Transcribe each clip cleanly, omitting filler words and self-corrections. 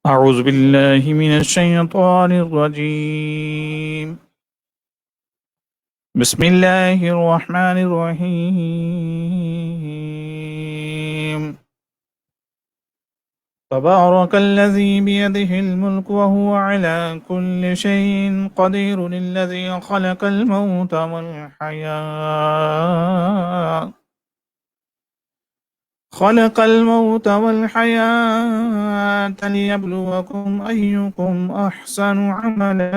أعوذ بالله من الشيطان الرجيم. بسم الله الرحمن الرحيم. تبارك الذي بيده الملك وهو على كل شيء قدير، الذي خلق الموت والحياة ليبلوكم أيكم أحسن عملا،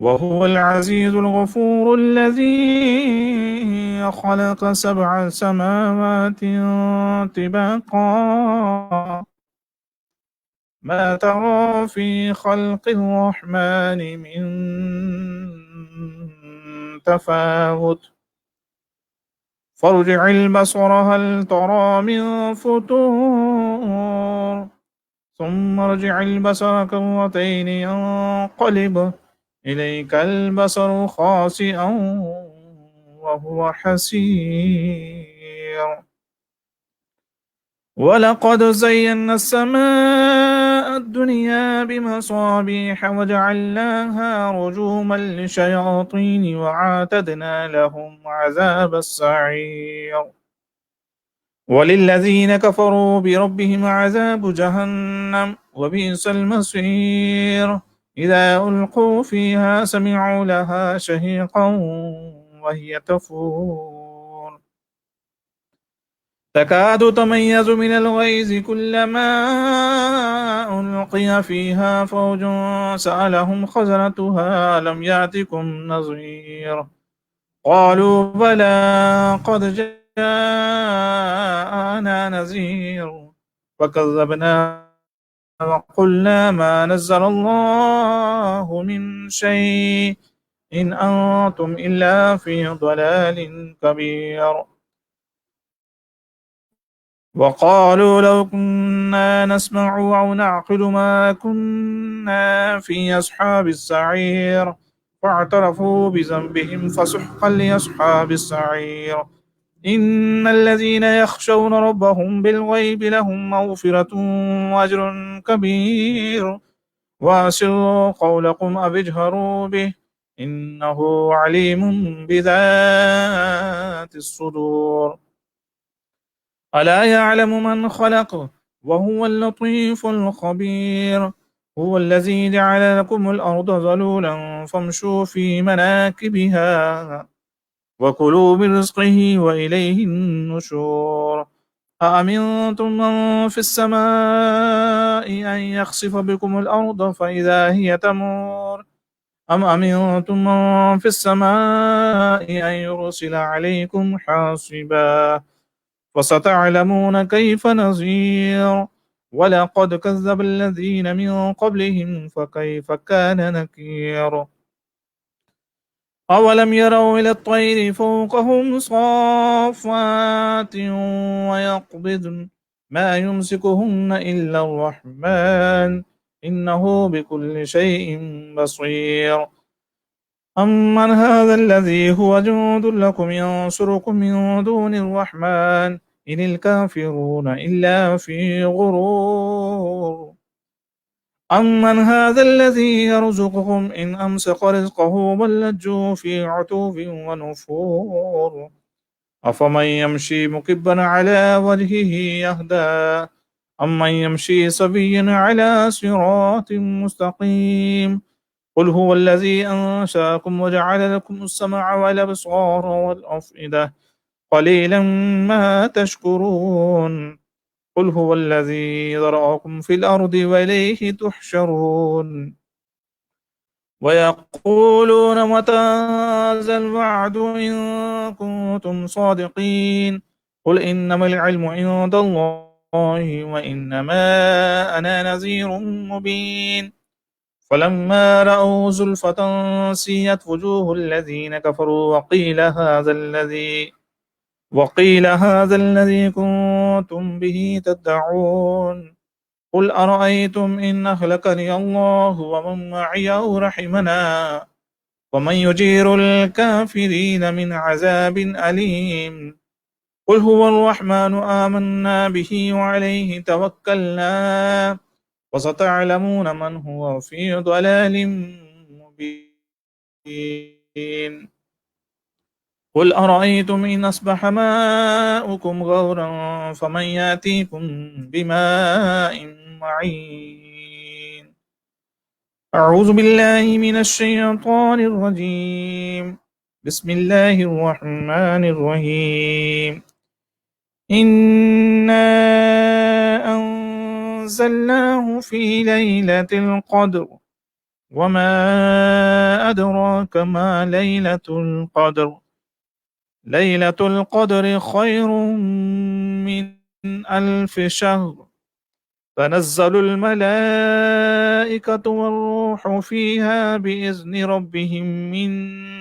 وهو العزيز الغفور، الذي خلق 7 سماوات طباقا، ما ترى في خلق الرحمن من تفاوت، فارجع البصر هل ترى من فطور، ثم ارجع البصر كرتين ينقلب إليك البصر خاسئا وهو حسير. ولقد زينا السماء الدنيا بمصابيح وجعلناها رجوما للشياطين وأعتدنا لهم عذاب السعير. وللذين كفروا بربهم عذاب جهنم وبئس المصير. إذا ألقوا فيها سمعوا لها شهيقا وهي تفور، تكاد تميز من الغيظ، كلما ألقي فيها فوج سألهم خزنتها ألم يأتكم نذير، قالوا بلى قد جاءنا نذير فكذبنا وقلنا ما نزل الله من شيء إن أنتم إلا في ضلال كبير. وقالوا لو كنا نسمع أو نعقل ما كنا في أصحاب السعير، فاعترفوا بذنبهم فسحقا لأصحاب السعير. إن الذين يخشون ربهم بالغيب لهم مغفرة وأجر كبير. وأسروا قولكم أو اجهروا به إنه عليم بذات الصدور. ألا يعلم من خلق وهو اللطيف الخبير. هو الذي جعل لكم الأرض ذلولا فامشوا في مناكبها وكلوا من رزقه وإليه النشور. أأمنتم من في السماء أن يخسف بكم الأرض فإذا هي تمور، أم أمنتم من في السماء أن يرسل عليكم حاصبا، فستعلمون كيف نذير. ولقد كذب الذين من قبلهم فكيف كان نكير. أولم يروا إلى الطير فوقهم صافات ويقبضن ما يمسكهن إلا الرحمن إنه بكل شيء بصير. أمن هذا الذي هو جند لكم ينصركم من دون الرحمن إن الكافرون إلا في غرور. أمن هذا الذي يرزقكم إن أمسك رزقه بل لجوا في عتو ونفور. أفمن يمشي مكبا على وجهه يهدى أمن يمشي سويا على صراط مستقيم. قل هو الذي أنشأكم وجعل لكم السمع والأبصار والأفئدة قليلا ما تشكرون. قل هو الذي ذرأكم في الأرض وإليه تحشرون. ويقولون متى هذا الوعد إن كنتم صادقين. قل إنما العلم عند الله وإنما أنا نذير مبين. فلما رأوا زلفة سيئت وجوه الذين كفروا وقيل هذا الذي كنتم به تدعون. قل أرأيتم إن أهلكني الله ومن معي أو رحمنا ومن يجير الكافرين من عذاب أليم. قل هو الرحمن آمنا به وعليه توكلنا وستعلمون من هو في ضلال مبين قل أرأيتم إن أصبح ماؤكم غورا فمن يأتيكم بماء معين أعوذ بالله من الشيطان الرجيم بسم الله الرحمن الرحيم إنا أنزلناه في ليلة القدر وما أدراك ما ليلة القدر ليلة القدر خير من 1000 شهر تنزل الملائكة والروح فيها بإذن ربهم من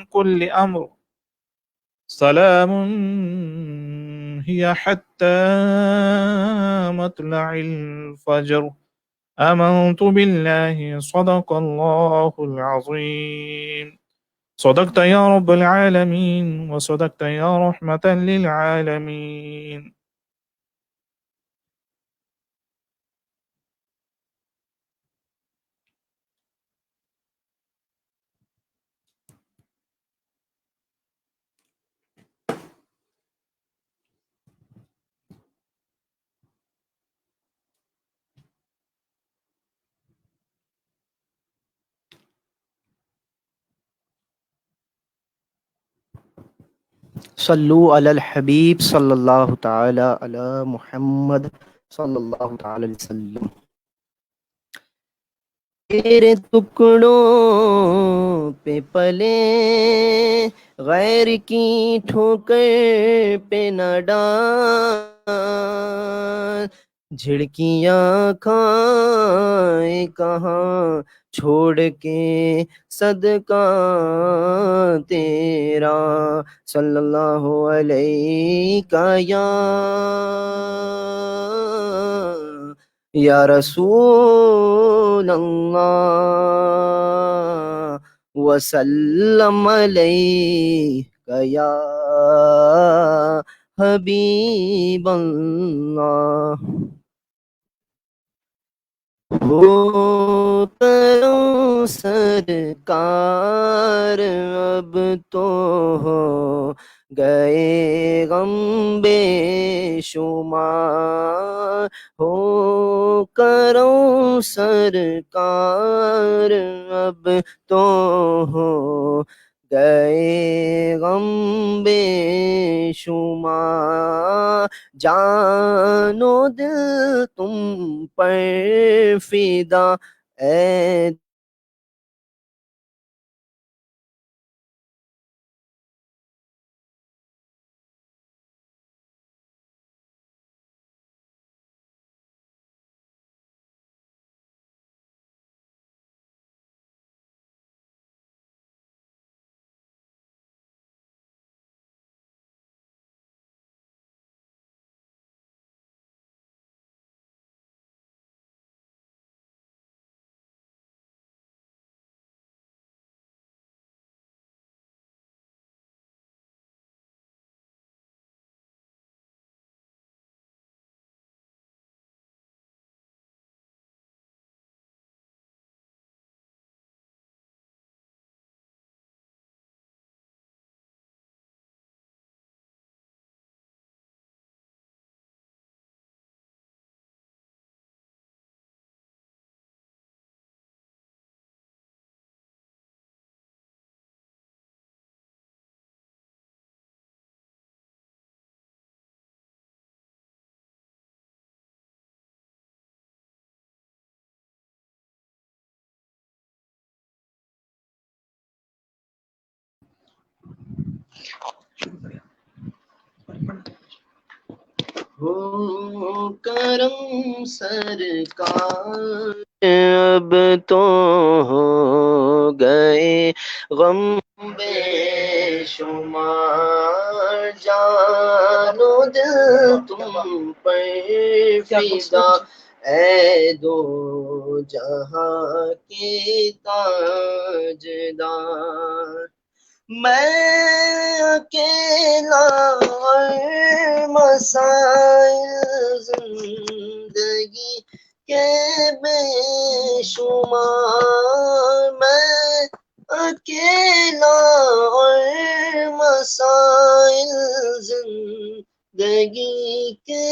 كل أمر سلام هي حتى مطلع الفجر آمنت بالله صدق الله العظيم صدقت يا رب العالمين وصدقت يا رحمة للعالمين صلو علی الحبیب صلی اللہ تعالی علی محمد صلی اللہ تعالی علیہ وسلم۔ تیرے ٹکڑوں پہ پلے غیر کی ٹھوکر پہ نہ ڈال، جھڑکیاں کھائیں کہاں چھوڑ کے صدقہ تیرا صلی اللہ علیہ یا رسول اللہ وسلم علیک یا حبیب اللہ۔ ہو کرو سرکار اب تو ہو گئے غم بے شمار، ہو کرو سرکار اب تو ہو گئے غم بے شمار، جان و دل تم پر فدا اے ہو کرم سرکار اب تو ہو گئے غم بے شمار، جان و دل تم پر فدا اے دو جہاں کے تاجدار، میں اکیلا مسائل زندگی کے بے شمار، میں اکیلا اور مسائل زندگی کے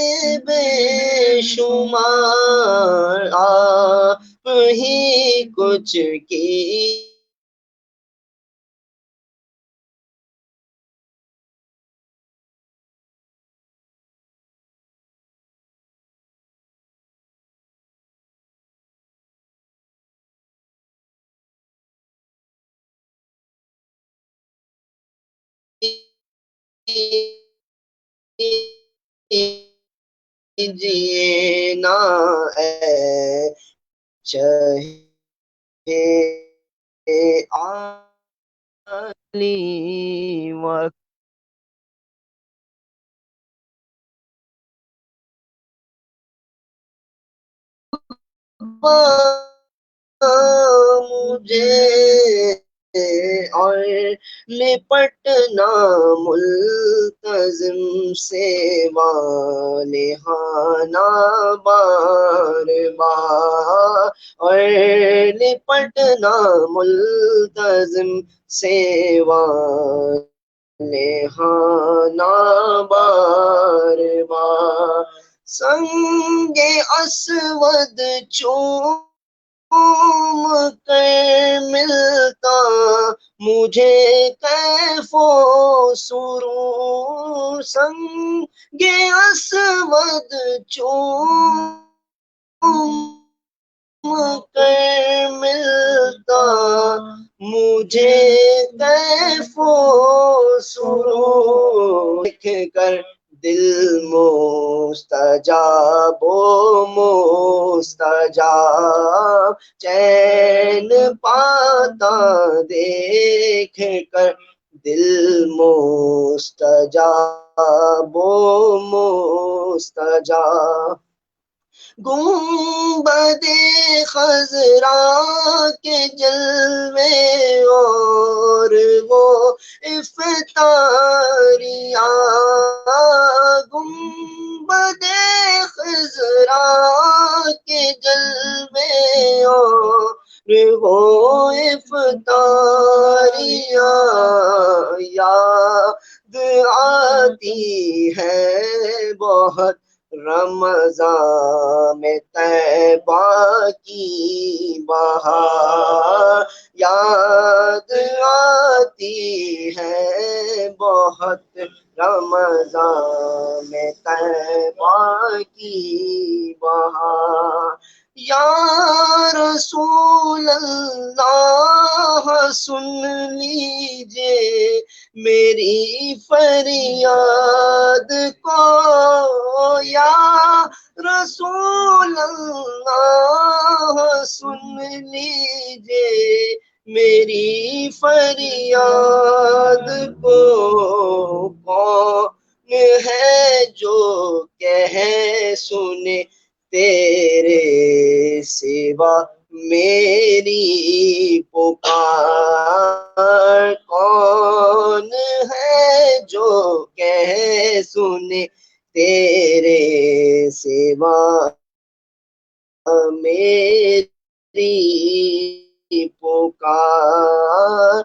بے شمار، آپ ہی کچھ کی کیجئے نا اے چہے علی وقت مجھے اور لپٹنا ملتزم سے والہانا بار بار، اور لپٹنا ملتزم سے والہانا بار بار، سنگ اسود چوم کر ملتا مجھے کیف و سرور، سنگ اسود چوم کر ملتا مجھے کیف و سرور، دیکھ کر دل مستجاب و مستجاب چین پاتا، دیکھ کر دل مستجاب و مستجاب، گنبد خضرا کے جلوے اور وہ افطاریاں، گنبد خضرا کے جلوے اور وہ افطاریاں، یاد آتی ہے بہت رمضان میں طیبہ کی بہار، یاد آتی ہے بہت رمضان میں طیبہ کی بہار، یا رسول اللہ سن لیجئے میری فریاد کو، یا رسول اللہ سن لیجئے میری فریاد کو، کون ہے جو کہے سنے تیرے سوا میری پکار، کون ہے جو کہے سنے تیرے سوا میری پکار،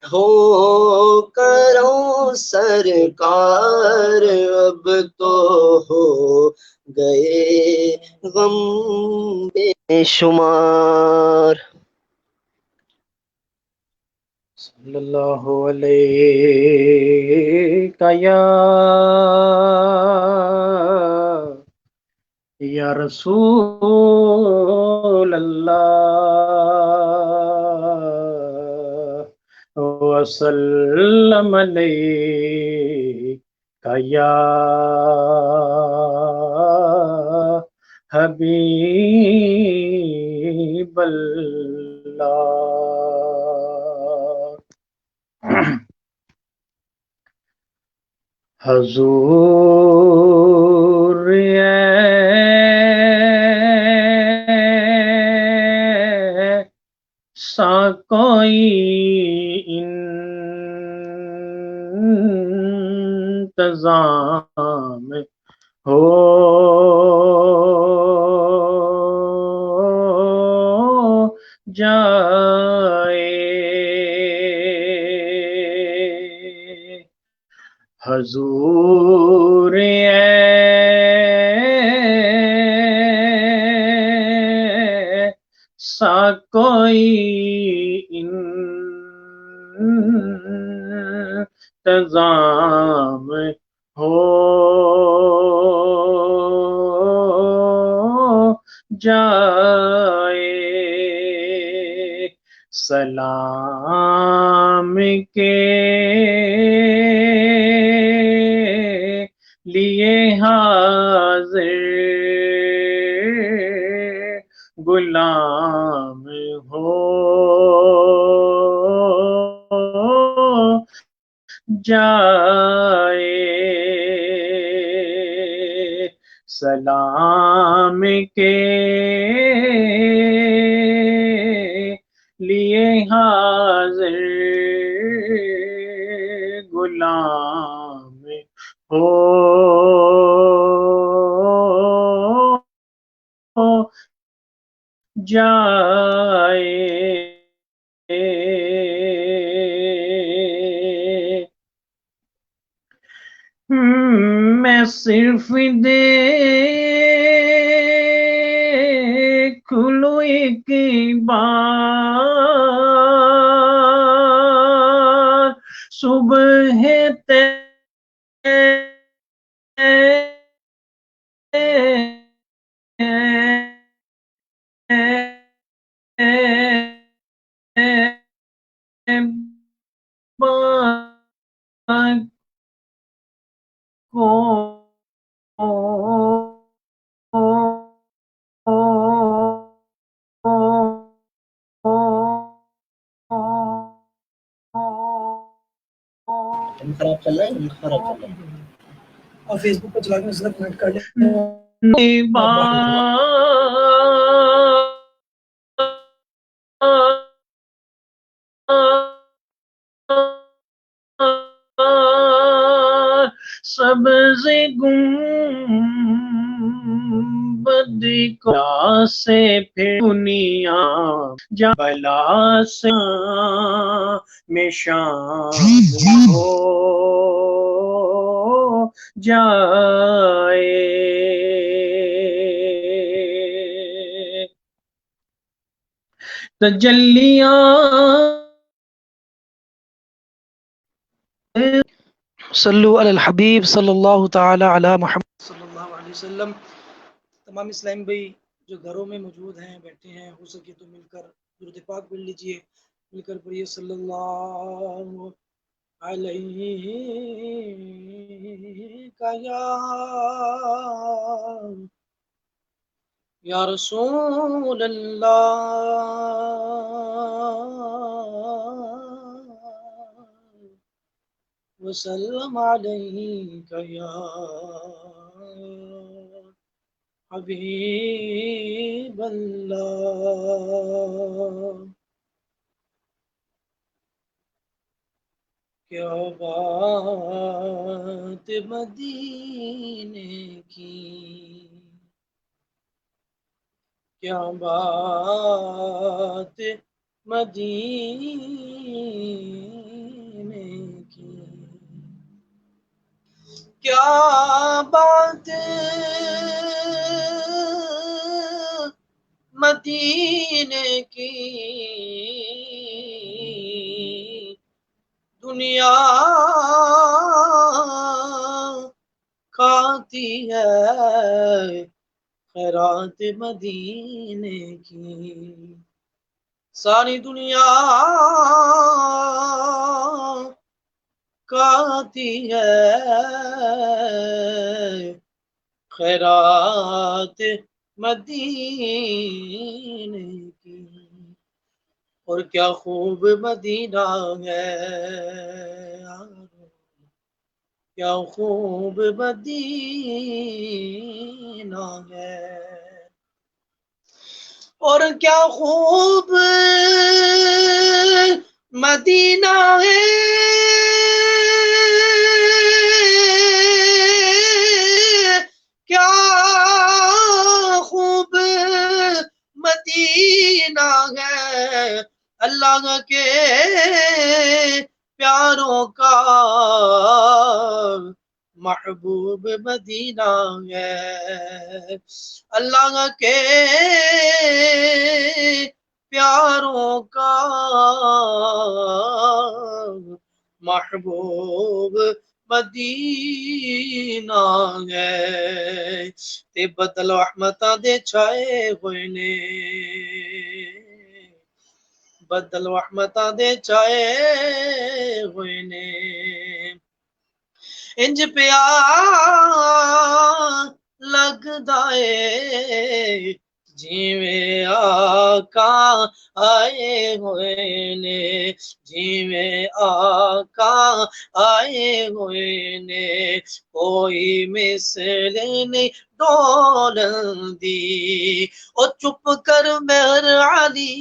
ہو کروں سرکار اب تو ہو گئے غم بے شمار، صلی اللہ علیہ یا رسول اللہ، وسلم علیک یا حبیب اللہ، حضور ایسا کوئی انتظام ہو جائے حضور ایسا کوئی انتظام ہو جائے سلام کے لیے حاضر غلام ہو جائے سلام کے لیے حاضر غلام ہو جائے میں صرف دیکھ لوں ایک بار صبح خراب چل رہا ہے خراب چل رہا ہے اور فیس بک پہ چلا کے صرف کنیکٹ کر لیں سبز گنبد کو سے پھر دنیا جا بلا سے میں شام ہو جائے صلو علی الحبیب صلی اللہ تعالی علی محمد صلی اللہ علیہ وسلم۔ تمام اسلام بھائی جو گھروں میں موجود ہیں بیٹھے ہیں ہو سکے تو مل کر درود پاک پڑھ لیجئے، مل کر پڑھیے صلی اللہ علیہ یا رسول اللہ وسلم علیک یا حبیب اللہ۔ کیا بات مدینے کی، کیا بات مدینے کی، کیا بات مدینے کی، دنیا کھاتی ہے خیرات مدینے کی، ساری دنیا کھاتی ہے خیرات مدینے کی، اور کیا خوب مدینہ ہے، کیا خوب مدینہ ہے، اور کیا خوب مدینہ ہے، اللہ کے پیاروں کا محبوب مدینہ ہے، اللہ کے پیاروں کا محبوب مدینہ ہے، تے بدل رحمتاں دے چھائے ہوئے نے، بدل رحمتاں دے چھائے ہوئے نے، انج پیار لگدا اے جیویں آقا آئے ہوئے نے، جیویں آقا آئے ہوئے نے، کوئی مثل نہیں ڈولن دی، او چپ کر مہر علی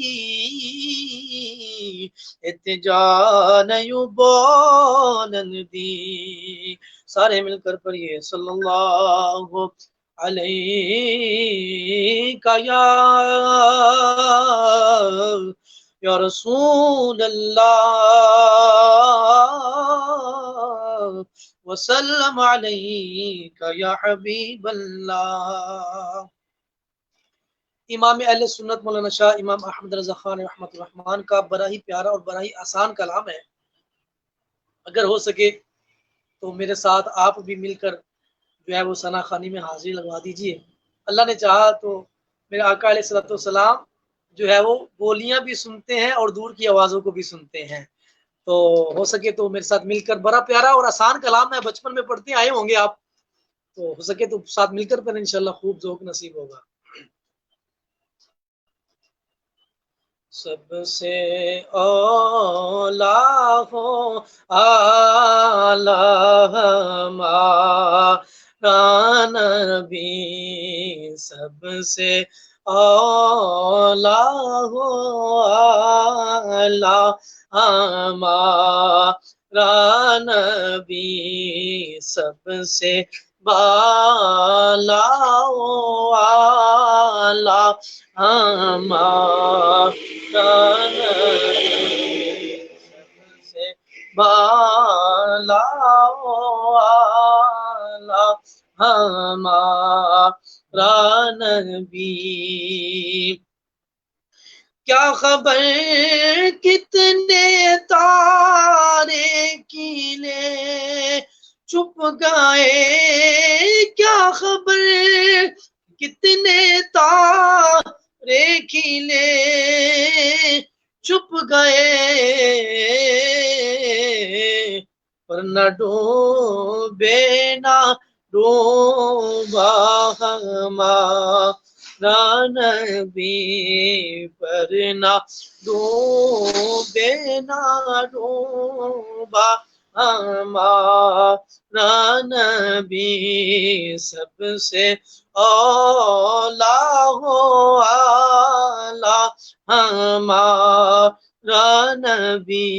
اتنے جا نہیں بولن دی، سارے مل کر پڑھیے صلی اللہ علیہ یا رسول اللہ وسلم علیک یا حبیب اللہ۔ امام اہل سنت مولانا شاہ امام احمد رضا خان رحمۃ الرحمان کا بڑا ہی پیارا اور بڑا ہی آسان کلام ہے، اگر ہو سکے تو میرے ساتھ آپ بھی مل کر جو ہے وہ ثنا خوانی میں حاضری لگوا دیجئے۔ اللہ نے چاہا تو میرے آقا علیہ الصلوۃ والسلام جو ہے وہ بولیاں بھی سنتے ہیں اور دور کی آوازوں کو بھی سنتے ہیں، تو ہو سکے تو میرے ساتھ مل کر، بڑا پیارا اور آسان کلام ہے، بچپن میں پڑھتے آئے ہوں گے آپ، تو ہو سکے تو ساتھ مل کر پھر انشاءاللہ خوب ذوق نصیب ہوگا۔ سب سے اولا ہو اعلی ہمارا نبی، سب سے اولا ہو اعلی ہمارا نبی، سب سے بالا ہو اعلی ہمارا نبی، سب سے بالا ہو اعلی ہمارا نبی، کیا خبر کتنے تارے کیلے چھپ گئے، کیا خبر کتنے تارے کیلے چھپ گئے، پر نہ ڈوبے نہ ڈوبا ہمارا نبی، پر نہ ڈوبے نہ ڈوبا ہمارا نبی، سب سے اولا ہو اعلی ہمارا نبی،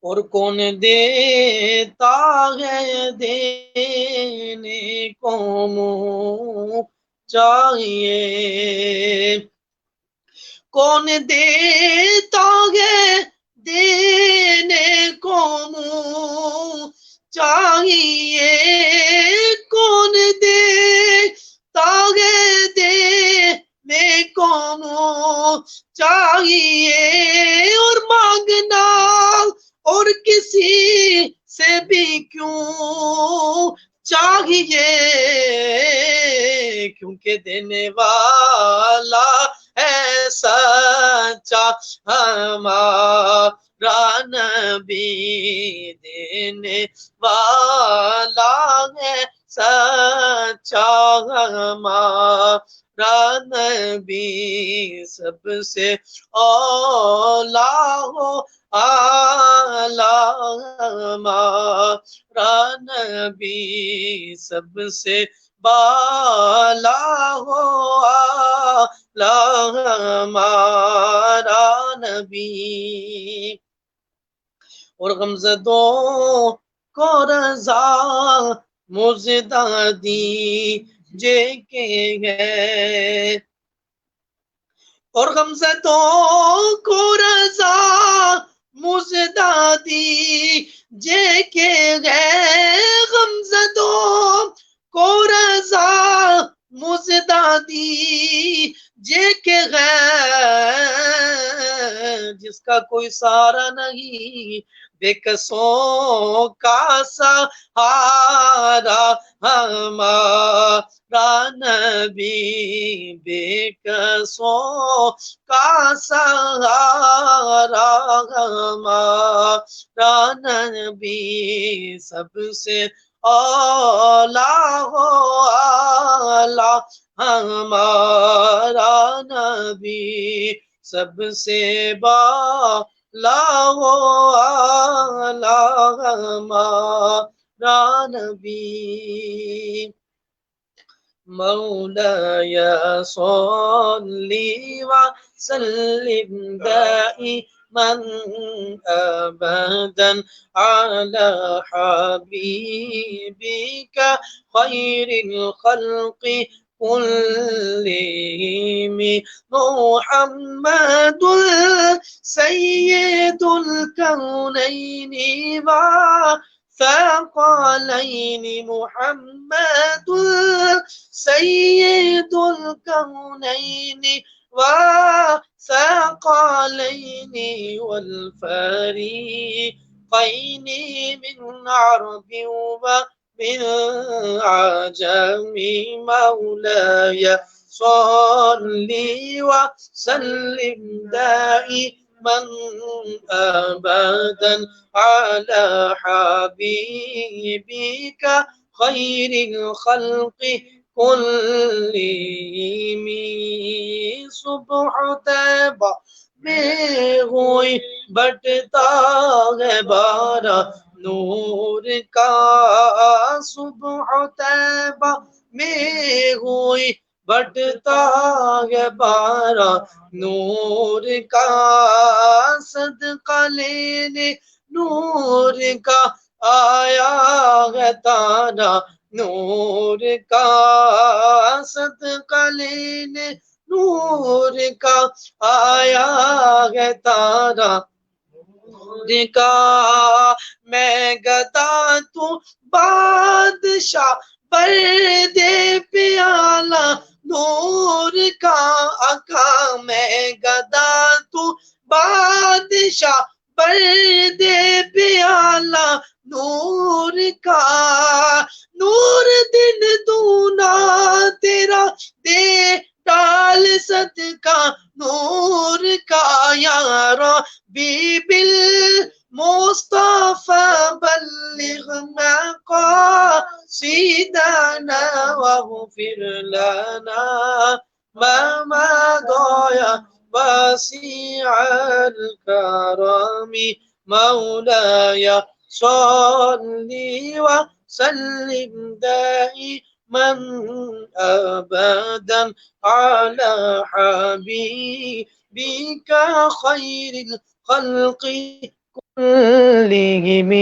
اور کون دیتا ہے دینے کو منہ چاہیے، کون دیتا ہے دینے کو منہ چاہیے، کون دیتا ہے دینے کو منہ چاہیے، اور مانگنا اور کسی سے بھی کیوں چاہیے، کیونکہ دینے والا ہے سچا ہمارا نبی، دینے والا ہے سچا ہمارا نبی، سب سے اولا ہو اعلی ہمارا نبی، سب سے بالا ہو اعلی ہمارا نبی، اور غمزدوں کو رضا مزدہ دیجے کے ہے، اور غمزدوں کو رضا مزدادی جے کے گئے غمزدوں کو رضا مزدادی جے کے غیر جس کا کوئی سہارا نہیں بے کسوں کا سہارا ہمارا نبی بے کسوں کا سہارا ہمارا نبی سب سے اولا ہو اعلی ہمارا نبی سب سے بالا ہو اعلی ہمارا نبی مولاي صل وسلم دائما أبدا على حبيبك خير الخلق كلهم محمد سيد الكونين ثقلين محمد سيد الكونين وثقلين والفريقين من عرب ومن عجم مولاي صل وسلم دائما أبدا على حبيبك خير الخلق كلهم صبح طیبہ میں ہوئی بٹتا ہے بارہ نور کا صبح طیبہ میں ہوئی بٹتا ہے بارہ نور کا صدقہ لینے نور کا آیا ہے تارا نور کا صدقہ لینے نور کا آیا ہے تارا نور کا میں گدا تو بادشاہ پر دے پیالہ نور کا آقا میں گدا تو بادشاہ پر دے پیالہ نور کا نور دن دونا تیرا دے ڈال صدقہ نور کا یا ربی بالمصطفى بلغ مقاصدنا واغفر لنا ما مضى واسع الكرم مولاي صل وسلم دائما أبدا على حبيبك خير الخلق كلهم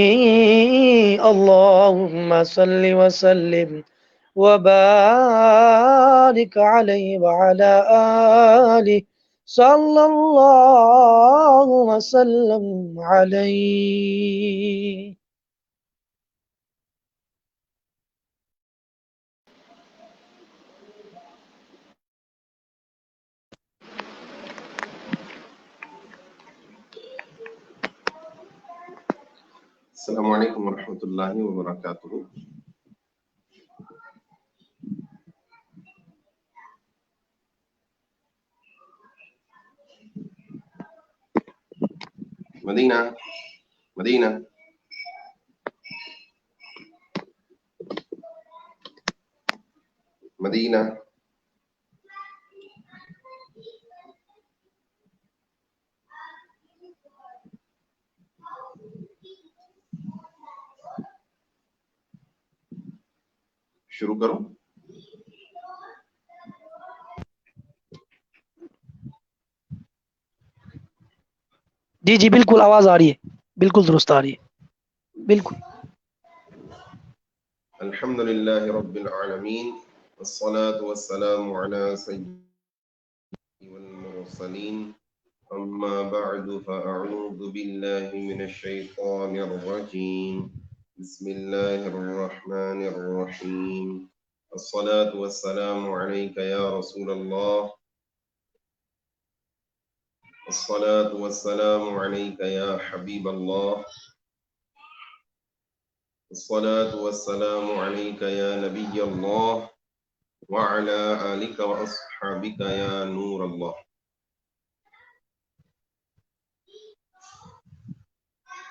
اللهم صل وسلم وبارك عليه وعلى آله صلى الله وسلم عليه. السلام علیکم ورحمۃ اللہ وبرکاتہ. مدینہ مدینہ مدینہ شروع کرو. جی جی بالکل آواز آ رہی ہے, بالکل درست آ رہی ہے, بالکل. الحمد للہ رب العالمین والصلاة والسلام علی سید والمرسلین المرسلين أما بعد فأعوذ بالله من الشيطان الرجيم بسم الله الرحمن الرحيم الصلاة والسلام عليك يا رسول الله الصلاة والسلام عليك يا حبيب الله الصلاة والسلام عليك يا نبي الله وعلى آلك وأصحابك يا نور الله.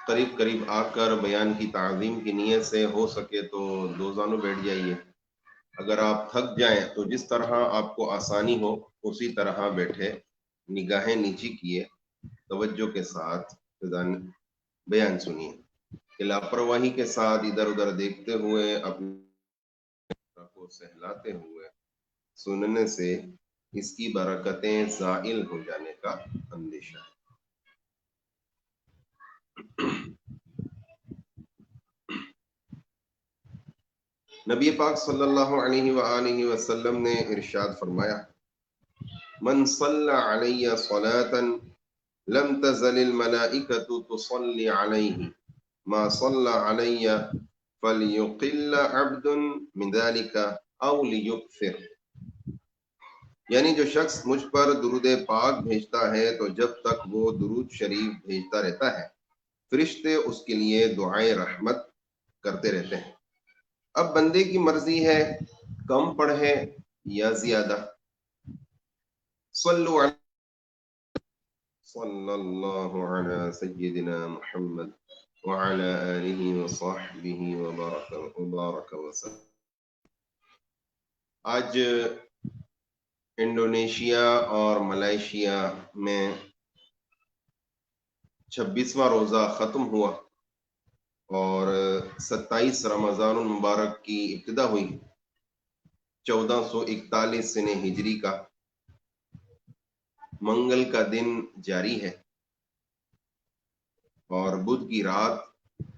قریب قریب آ کر بیان کی تعظیم کی نیت سے ہو سکے تو دو زانوں بیٹھ جائیے. اگر آپ تھک جائیں تو جس طرح آپ کو آسانی ہو اسی طرح بیٹھے، نگاہیں نیچی کیے، توجہ کے ساتھ بیان سنیے. کہ لاپرواہی کے ساتھ ادھر ادھر دیکھتے ہوئے اپنے کو سہلاتے ہوئے سننے سے اس کی برکتیں زائل ہو جانے کا اندیشہ ہے. نبی پاک صلی اللہ علیہ وآلہ وسلم نے ارشاد فرمایا: من صلی علی صلاة لم تزل الملائکۃ تصلی علیہ ما صلی علی فلیقل عبد من ذلك او لیکثر. یعنی جو شخص مجھ پر درود پاک بھیجتا ہے تو جب تک وہ درود شریف بھیجتا رہتا ہے فرشتے اس کے لیے دعائیں رحمت کرتے رہتے ہیں. اب بندے کی مرضی ہے کم پڑھے یا زیادہ. صلو علی صلی اللہ علی سیدنا محمد وعلی آلہ وصحبہ وبارک وسلم. آج انڈونیشیا اور ملائیشیا میں 26واں روزہ ختم ہوا اور 27 رمضان المبارک کی ابتدا ہوئی. 1441 سنہ ہجری کا منگل کا دن جاری ہے اور بدھ کی رات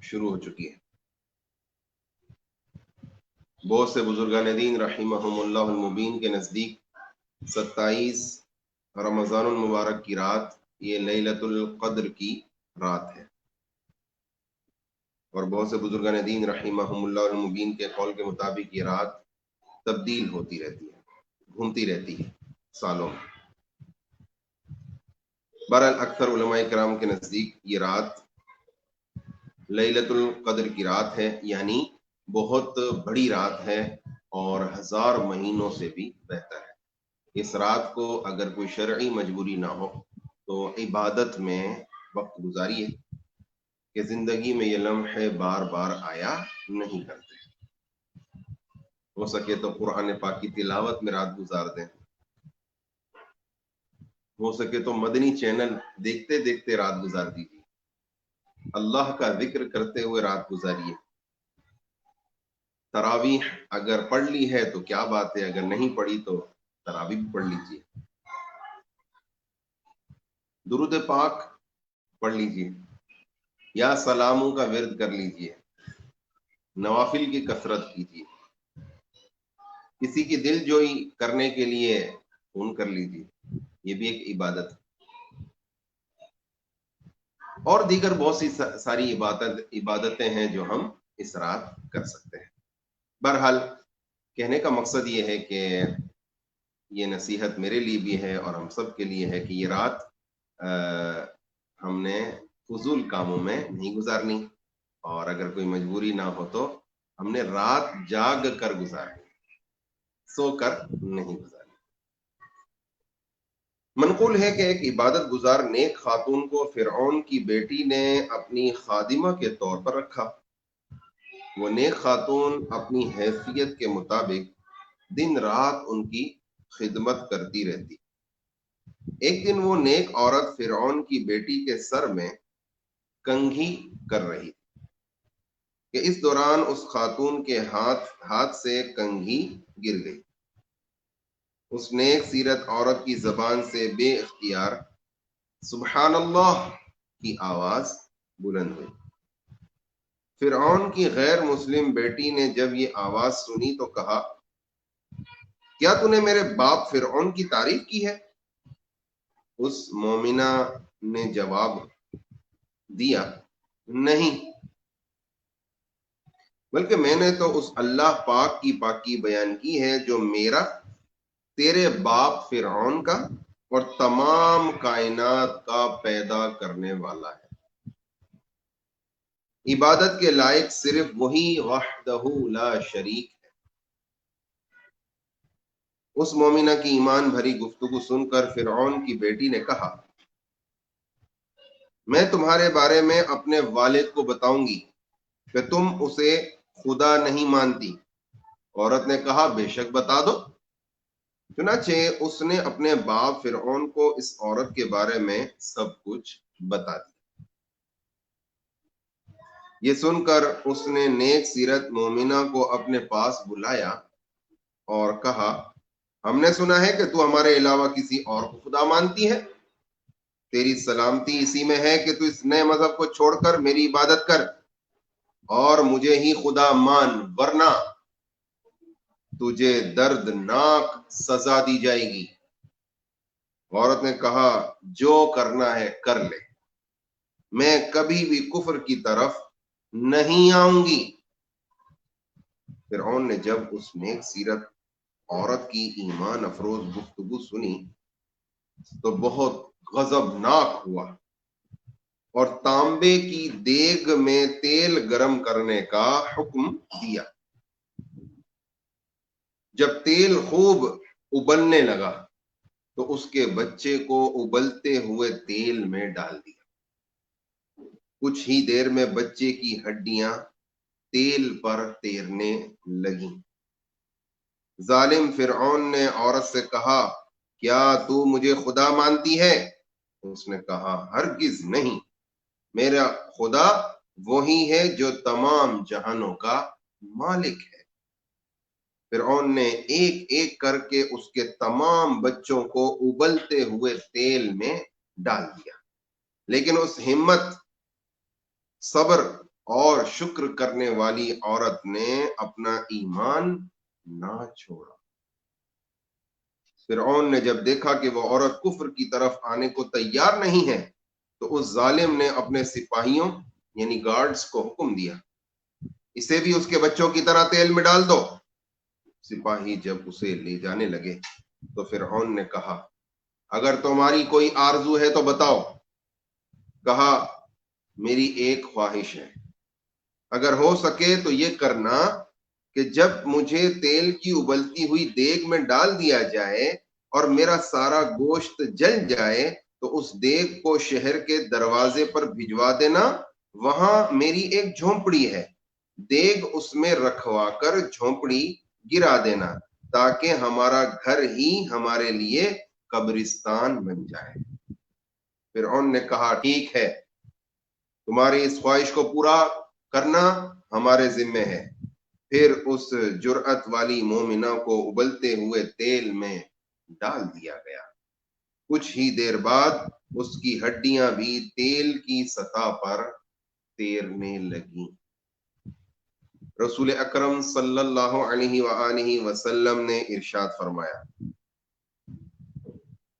شروع ہو چکی ہے. بہت سے بزرگان دین رحمہم اللہ المبین کے نزدیک 27 رمضان المبارک کی رات یہ لیلۃ القدر کی رات ہے، اور بہت سے بزرگان دین رحمہم اللہ المبین کے قول کے مطابق یہ رات تبدیل ہوتی رہتی ہے، گھومتی رہتی ہے سالوں میں. بہرحال اکثر علماء کرام کے نزدیک یہ رات لیلۃ القدر کی رات ہے، یعنی بہت بڑی رات ہے اور 1000 مہینوں سے بھی بہتر ہے. اس رات کو اگر کوئی شرعی مجبوری نہ ہو تو عبادت میں وقت گزاریے کہ زندگی میں یہ لمحے بار بار آیا نہیں کرتے. ہو سکے تو قرآن پاک کی تلاوت میں رات گزار دیں، ہو سکے تو مدنی چینل دیکھتے دیکھتے رات گزار دیجیے، اللہ کا ذکر کرتے ہوئے رات گزاریے. تراویح اگر پڑھ لی ہے تو کیا بات ہے، اگر نہیں پڑھی تو تراویح بھی پڑھ لیجیے. درود پاک پڑھ لیجیے یا سلاموں کا ورد کر لیجیے. نوافل کی کثرت کیجیے. کسی کی دل جوئی کرنے کے لیے فون کر لیجیے، یہ بھی ایک عبادت ہے. اور دیگر بہت سی ساری عبادتیں ہیں جو ہم اس رات کر سکتے ہیں. بہرحال کہنے کا مقصد یہ ہے کہ یہ نصیحت میرے لیے بھی ہے اور ہم سب کے لیے ہے کہ یہ رات ہم نے فضول کاموں میں نہیں گزارنی، اور اگر کوئی مجبوری نہ ہو تو ہم نے رات جاگ کر گزارنی، سو کر نہیں گزارنی. منقول ہے کہ ایک عبادت گزار نیک خاتون کو فرعون کی بیٹی نے اپنی خادمہ کے طور پر رکھا. وہ نیک خاتون اپنی حیثیت کے مطابق دن رات ان کی خدمت کرتی رہتی. ایک دن وہ نیک عورت فرعون کی بیٹی کے سر میں کنگھی کر رہی کہ اس دوران اس خاتون کے ہاتھ سے کنگھی گر گئی. اس نیک سیرت عورت کی زبان سے بے اختیار سبحان اللہ کی آواز بلند ہوئی. فرعون کی غیر مسلم بیٹی نے جب یہ آواز سنی تو کہا، کیا تو نے میرے باپ فرعون کی تعریف کی ہے؟ اس مومنہ نے جواب دیا، نہیں، بلکہ میں نے تو اس اللہ پاک کی پاکی بیان کی ہے جو میرا، تیرے باپ فرعون کا اور تمام کائنات کا پیدا کرنے والا ہے۔ عبادت کے لائق صرف وہی وحدہ لا شریک ہے۔ اس مومنہ کی ایمان بھری گفتگو سن کر فرعون کی بیٹی نے کہا، میں تمہارے بارے میں اپنے والد کو بتاؤں گی کہ تم اسے خدا نہیں مانتی۔ عورت نے کہا، بے شک بتا دو۔ چنانچہ اس نے اپنے باپ فرعون کو اس عورت کے بارے میں سب کچھ بتا دیا۔ یہ سن کر اس نے نیک سیرت مومنہ کو اپنے پاس بلایا اور کہا، ہم نے سنا ہے کہ تو ہمارے علاوہ کسی اور کو خدا مانتی ہے۔ تیری سلامتی اسی میں ہے کہ تو اس نئے مذہب کو چھوڑ کر میری عبادت کر اور مجھے ہی خدا مان، ورنہ تجھے دردناک سزا دی جائے گی۔ عورت نے کہا، جو کرنا ہے کر لے، میں کبھی بھی کفر کی طرف نہیں آؤں گی۔ فرعون نے جب اس نیک سیرت عورت کی ایمان افروز گفتگو سنی تو بہت غضبناک ہوا اور تانبے کی دیگ میں تیل گرم کرنے کا حکم دیا۔ جب تیل خوب ابلنے لگا تو اس کے بچے کو ابلتے ہوئے تیل میں ڈال دیا۔ کچھ ہی دیر میں بچے کی ہڈیاں تیل پر تیرنے لگیں۔ ظالم فرعون نے عورت سے کہا، کیا تو مجھے خدا مانتی ہے؟ اس نے کہا، ہرگز نہیں، میرا خدا وہی ہے جو تمام جہانوں کا مالک ہے۔ فرعون نے ایک ایک کر کے اس کے تمام بچوں کو ابلتے ہوئے تیل میں ڈال دیا، لیکن اس ہمت، صبر اور شکر کرنے والی عورت نے اپنا ایمان نہ چھوڑا۔ فرعون نے جب دیکھا کہ وہ عورت کفر کی طرف آنے کو تیار نہیں ہے تو اس ظالم نے اپنے سپاہیوں یعنی گارڈز کو حکم دیا، اسے بھی اس کے بچوں کی طرح تیل میں ڈال دو۔ سپاہی جب اسے لے جانے لگے تو فرعون نے کہا، اگر تمہاری کوئی آرزو ہے تو بتاؤ۔ کہا، میری ایک خواہش ہے، اگر ہو سکے تو یہ کرنا کہ جب مجھے تیل کی ابلتی ہوئی دیگ میں ڈال دیا جائے اور میرا سارا گوشت جل جائے تو اس دیگ کو شہر کے دروازے پر بھجوا دینا، وہاں میری ایک جھونپڑی ہے، دیگ اس میں رکھوا کر جھونپڑی گرا دینا تاکہ ہمارا گھر ہی ہمارے لیے قبرستان بن جائے۔ فرعون نے کہا، ٹھیک ہے، تمہاری اس خواہش کو پورا کرنا ہمارے ذمے ہے۔ پھر اس جرأت والی مومنہ کو ابلتے ہوئے تیل میں ڈال دیا گیا۔ کچھ ہی دیر بعد اس کی ہڈیاں بھی تیل کی سطح پر تیرنے لگیں۔ رسول اکرم صلی اللہ علیہ وآلہ وسلم نے ارشاد فرمایا،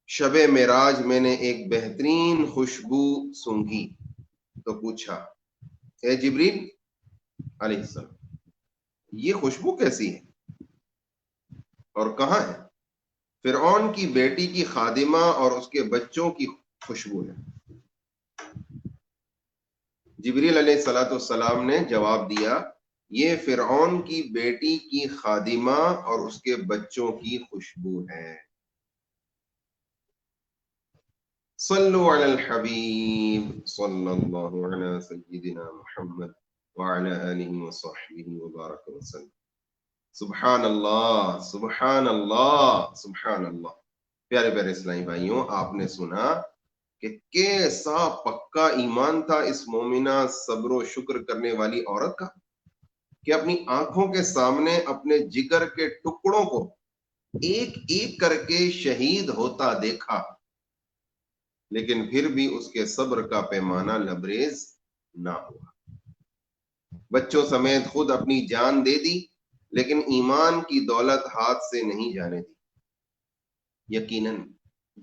شب معراج میں نے ایک بہترین خوشبو سونگھی تو پوچھا، اے جبریل علیہ السلام، یہ خوشبو کیسی ہے اور کہاں ہے؟ فرعون کی بیٹی کی خادمہ اور اس کے بچوں کی خوشبو ہے۔ جبریل علیہ السلام نے جواب دیا، یہ فرعون کی بیٹی کی خادمہ اور اس کے بچوں کی خوشبو ہے۔ صلو علی الحبیب صلی اللہ علی سیدنا محمد وعلی آلہ وصحبہ وبارک وسلم۔ سبحان اللہ، سبحان اللہ، سبحان اللہ۔ پیارے پیارے اسلامی بھائیوں، آپ نے سنا کہ کیسا پکا ایمان تھا اس مومنہ صبر و شکر کرنے والی عورت کا کہ اپنی آنکھوں کے سامنے اپنے جگر کے ٹکڑوں کو ایک ایک کر کے شہید ہوتا دیکھا، لیکن پھر بھی اس کے صبر کا پیمانہ لبریز نہ ہوا۔ بچوں سمیت خود اپنی جان دے دی، لیکن ایمان کی دولت ہاتھ سے نہیں جانے دی۔ یقیناً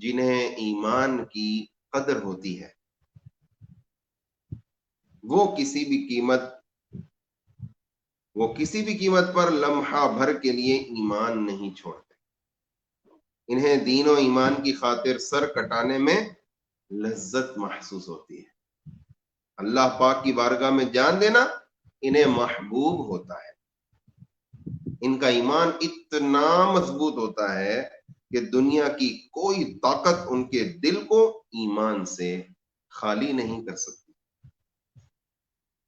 جنہیں ایمان کی قدر ہوتی ہے وہ کسی بھی قیمت پر لمحہ بھر کے لیے ایمان نہیں چھوڑتے۔ انہیں دین و ایمان کی خاطر سر کٹانے میں لذت محسوس ہوتی ہے۔ اللہ پاک کی بارگاہ میں جان دینا انہیں محبوب ہوتا ہے۔ ان کا ایمان اتنا مضبوط ہوتا ہے کہ دنیا کی کوئی طاقت ان کے دل کو ایمان سے خالی نہیں کر سکتی۔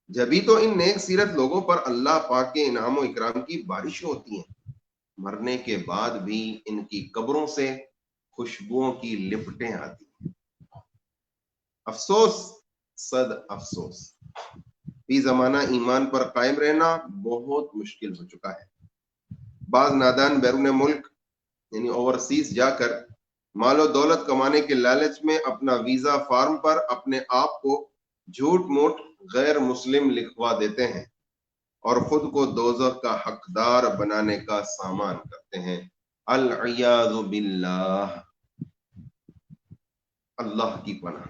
جبھی تو ان نیک سیرت لوگوں پر اللہ پاک کے انعام و اکرام کی بارش ہوتی ہیں۔ مرنے کے بعد بھی ان کی قبروں سے خوشبوؤں کی لپٹیں آتی ہیں۔ افسوس، صد افسوس، فی زمانہ ایمان پر قائم رہنا بہت مشکل ہو چکا ہے۔ بعض نادان بیرون ملک یعنی اوورسیز جا کر مال و دولت کمانے کے لالچ میں اپنا ویزا فارم پر اپنے آپ کو جھوٹ موٹ غیر مسلم لکھوا دیتے ہیں اور خود کو دوزخ کا حقدار بنانے کا سامان کرتے ہیں۔ العیاذ باللہ، اللہ کی پناہ۔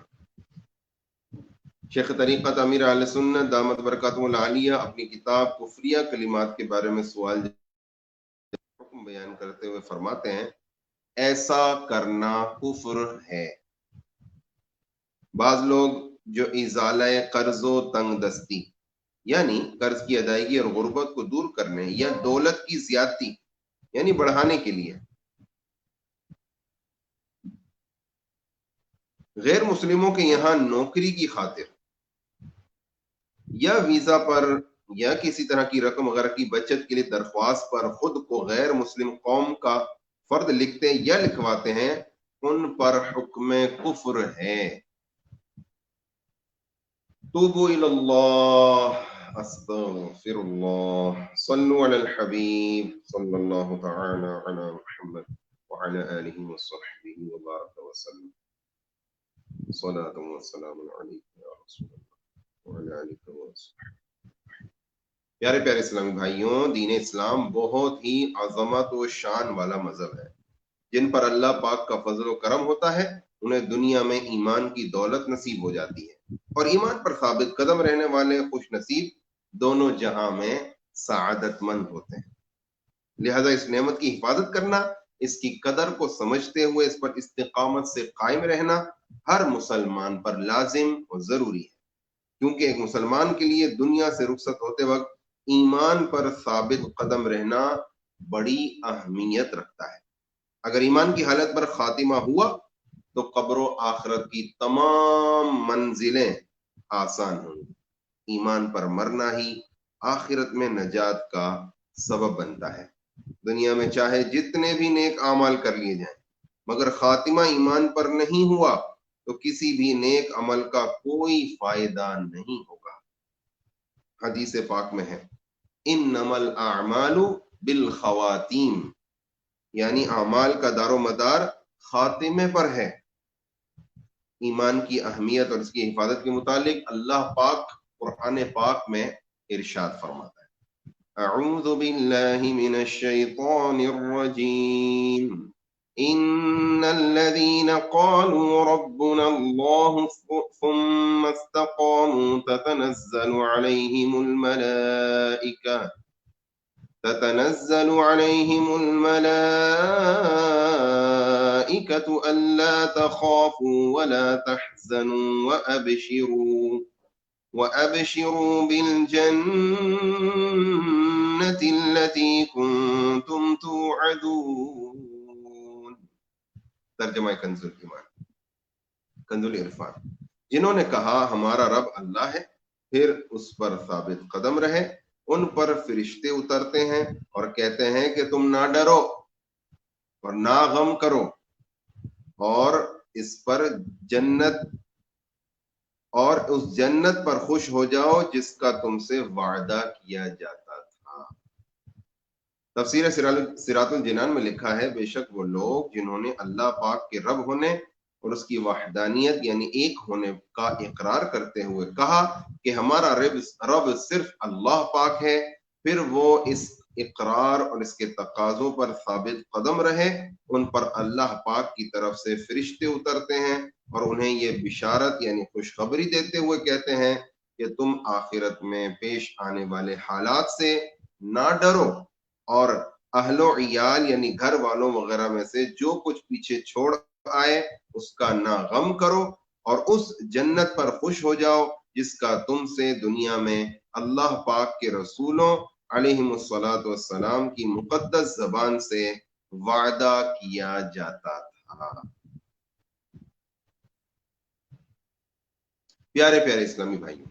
شیخ طریقت امیر اہل سنت دامت برکاتہ العالیہ اپنی کتاب کفریہ کلمات کے بارے میں سوال حکم بیان کرتے ہوئے فرماتے ہیں ایسا کرنا کفر ہے۔ بعض لوگ جو ازالہ قرض و تنگ دستی یعنی قرض کی ادائیگی اور غربت کو دور کرنے یا دولت کی زیادتی یعنی بڑھانے کے لیے غیر مسلموں کے یہاں نوکری کی خاطر یا ویزا پر یا کسی طرح کی رقم وغیرہ کی بچت کے لیے درخواست پر خود کو غیر مسلم قوم کا فرد لکھتے یا لکھواتے ہیں، ان پر حکم کفر ہے۔ توبوا الی اللہ، استغفر اللہ، صلوا علی الحبیب صلی اللہ تعالی علی محمد وعلی آلہ وصحبہ وبارک وسلم۔ صلاۃ و سلام علیک یا رسول اللہ وعلی آلہ وصحبہ۔ پیارے پیارے اسلامی بھائیوں، دین اسلام بہت ہی عظمت و شان والا مذہب ہے۔ جن پر اللہ پاک کا فضل و کرم ہوتا ہے انہیں دنیا میں ایمان کی دولت نصیب ہو جاتی ہے اور ایمان پر ثابت قدم رہنے والے خوش نصیب دونوں جہاں میں سعادت مند ہوتے ہیں۔ لہذا اس نعمت کی حفاظت کرنا، اس کی قدر کو سمجھتے ہوئے اس پر استقامت سے قائم رہنا ہر مسلمان پر لازم اور ضروری ہے، کیونکہ ایک مسلمان کے لیے دنیا سے رخصت ہوتے وقت ایمان پر ثابت قدم رہنا بڑی اہمیت رکھتا ہے۔ اگر ایمان کی حالت پر خاتمہ ہوا تو قبر و آخرت کی تمام منزلیں آسان ہوں گی۔ ایمان پر مرنا ہی آخرت میں نجات کا سبب بنتا ہے۔ دنیا میں چاہے جتنے بھی نیک اعمال کر لیے جائیں، مگر خاتمہ ایمان پر نہیں ہوا تو کسی بھی نیک عمل کا کوئی فائدہ نہیں ہوگا۔ حدیث پاک میں ہے انما الاعمال بالخواتیم، یعنی اعمال کا دار و مدار خاتمے پر ہے۔ ایمان کی اہمیت اور اس کی حفاظت کے متعلق اللہ پاک قرآن پاک میں ارشاد فرماتا ہے اعوذ باللہ من الشیطان الرجیم ان الذين قالوا ربنا الله ثم استقاموا تتنزل عليهم الملائكة ألا تخافوا ولا تحزنوا وأبشروا بالجنة التي كنتم توعدون۔ ترجمہ کنز الایمان، کنز العرفان۔ جنہوں نے کہا ہمارا رب اللہ ہے پھر اس پر ثابت قدم رہے، ان پر فرشتے اترتے ہیں اور کہتے ہیں کہ تم نہ ڈرو اور نہ غم کرو اور اس پر اس جنت پر خوش ہو جاؤ جس کا تم سے وعدہ کیا جاتا تھا۔ تفسیر صراط الجنان میں لکھا ہے بے شک وہ لوگ جنہوں نے اللہ پاک کے رب ہونے اور اس کی وحدانیت یعنی ایک ہونے کا اقرار کرتے ہوئے کہا کہ ہمارا رب صرف اللہ پاک ہے، پھر وہ اقرار اور اس کے تقاضوں پر ثابت قدم رہے، ان پر اللہ پاک کی طرف سے فرشتے اترتے ہیں اور انہیں یہ بشارت یعنی خوشخبری دیتے ہوئے کہتے ہیں کہ تم آخرت میں پیش آنے والے حالات سے نہ ڈرو، اور اہل و عیال یعنی گھر والوں وغیرہ میں سے جو کچھ پیچھے چھوڑ آئے اس کا نہ غم کرو، اور اس جنت پر خوش ہو جاؤ جس کا تم سے دنیا میں اللہ پاک کے رسولوں علیہم الصلاۃ والسلام کی مقدس زبان سے وعدہ کیا جاتا تھا۔ پیارے پیارے اسلامی بھائیوں،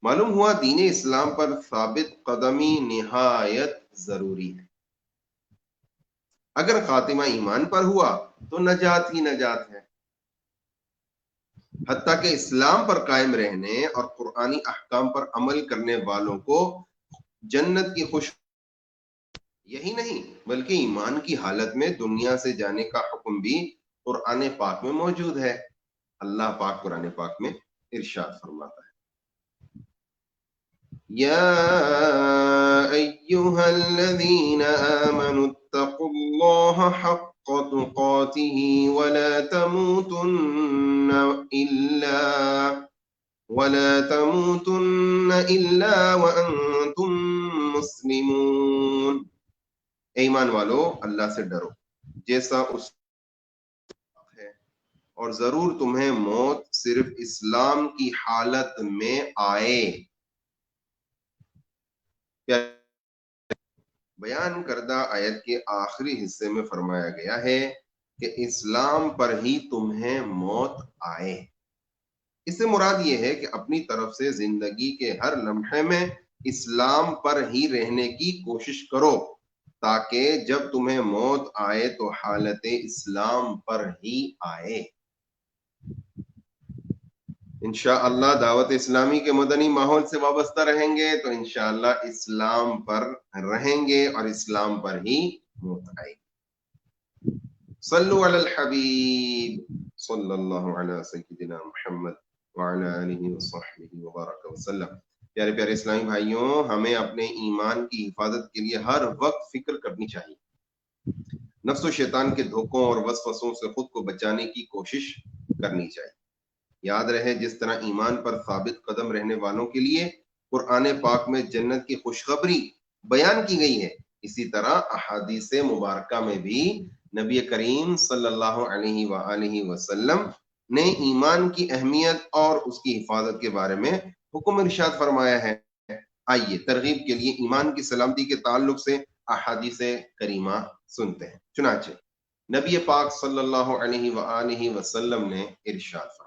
معلوم ہوا دین اسلام پر ثابت قدمی نہایت ضروری ہے۔ اگر خاتمہ ایمان پر ہوا تو نجات ہی نجات ہے، حتیٰ کہ اسلام پر قائم رہنے اور قرآنی احکام پر عمل کرنے والوں کو جنت کی خوش یہی نہیں بلکہ ایمان کی حالت میں دنیا سے جانے کا حکم بھی قرآن پاک میں موجود ہے۔ اللہ پاک قرآن پاک میں ارشاد فرماتا ہے، یا ایہا الذین آمنوا اتقوا اللہ حق تقاته ولا تموتن الا وانتم مسلمون۔ ایمان والو، اللہ سے ڈرو جیسا اس ہے، اور ضرور تمہیں موت صرف اسلام کی حالت میں آئے۔ بیان کردہ آیت کے آخری حصے میں فرمایا گیا ہے کہ اسلام پر ہی تمہیں موت آئے۔ اس سے مراد یہ ہے کہ اپنی طرف سے زندگی کے ہر لمحے میں اسلام پر ہی رہنے کی کوشش کرو، تاکہ جب تمہیں موت آئے تو حالت اسلام پر ہی آئے۔ انشاءاللہ دعوت اسلامی کے مدنی ماحول سے وابستہ رہیں گے تو انشاءاللہ اسلام پر رہیں گے اور اسلام پر ہی موت آئے گی۔ صلو علی الحبیب صلی اللہ علی سیدنا محمد وعلی آلہ وصحبہ وبارک وسلم۔ پیارے پیارے اسلامی بھائیوں، ہمیں اپنے ایمان کی حفاظت کے لیے ہر وقت فکر کرنی چاہیے، نفس و شیطان کے دھوکوں اور وسوسوں سے خود کو بچانے کی کوشش کرنی چاہیے۔ یاد رہے، جس طرح ایمان پر ثابت قدم رہنے والوں کے لیے قرآن پاک میں جنت کی خوشخبری بیان کی گئی ہے، اسی طرح احادیث مبارکہ میں بھی نبی کریم صلی اللہ علیہ وآلہ وسلم نے ایمان کی اہمیت اور اس کی حفاظت کے بارے میں حکم ارشاد فرمایا ہے۔ آئیے ترغیب کے لیے ایمان کی سلامتی کے تعلق سے احادیث کریمہ سنتے ہیں۔ چنانچہ نبی پاک صلی اللہ علیہ وآلہ وسلم نے ارشاد فرمایا،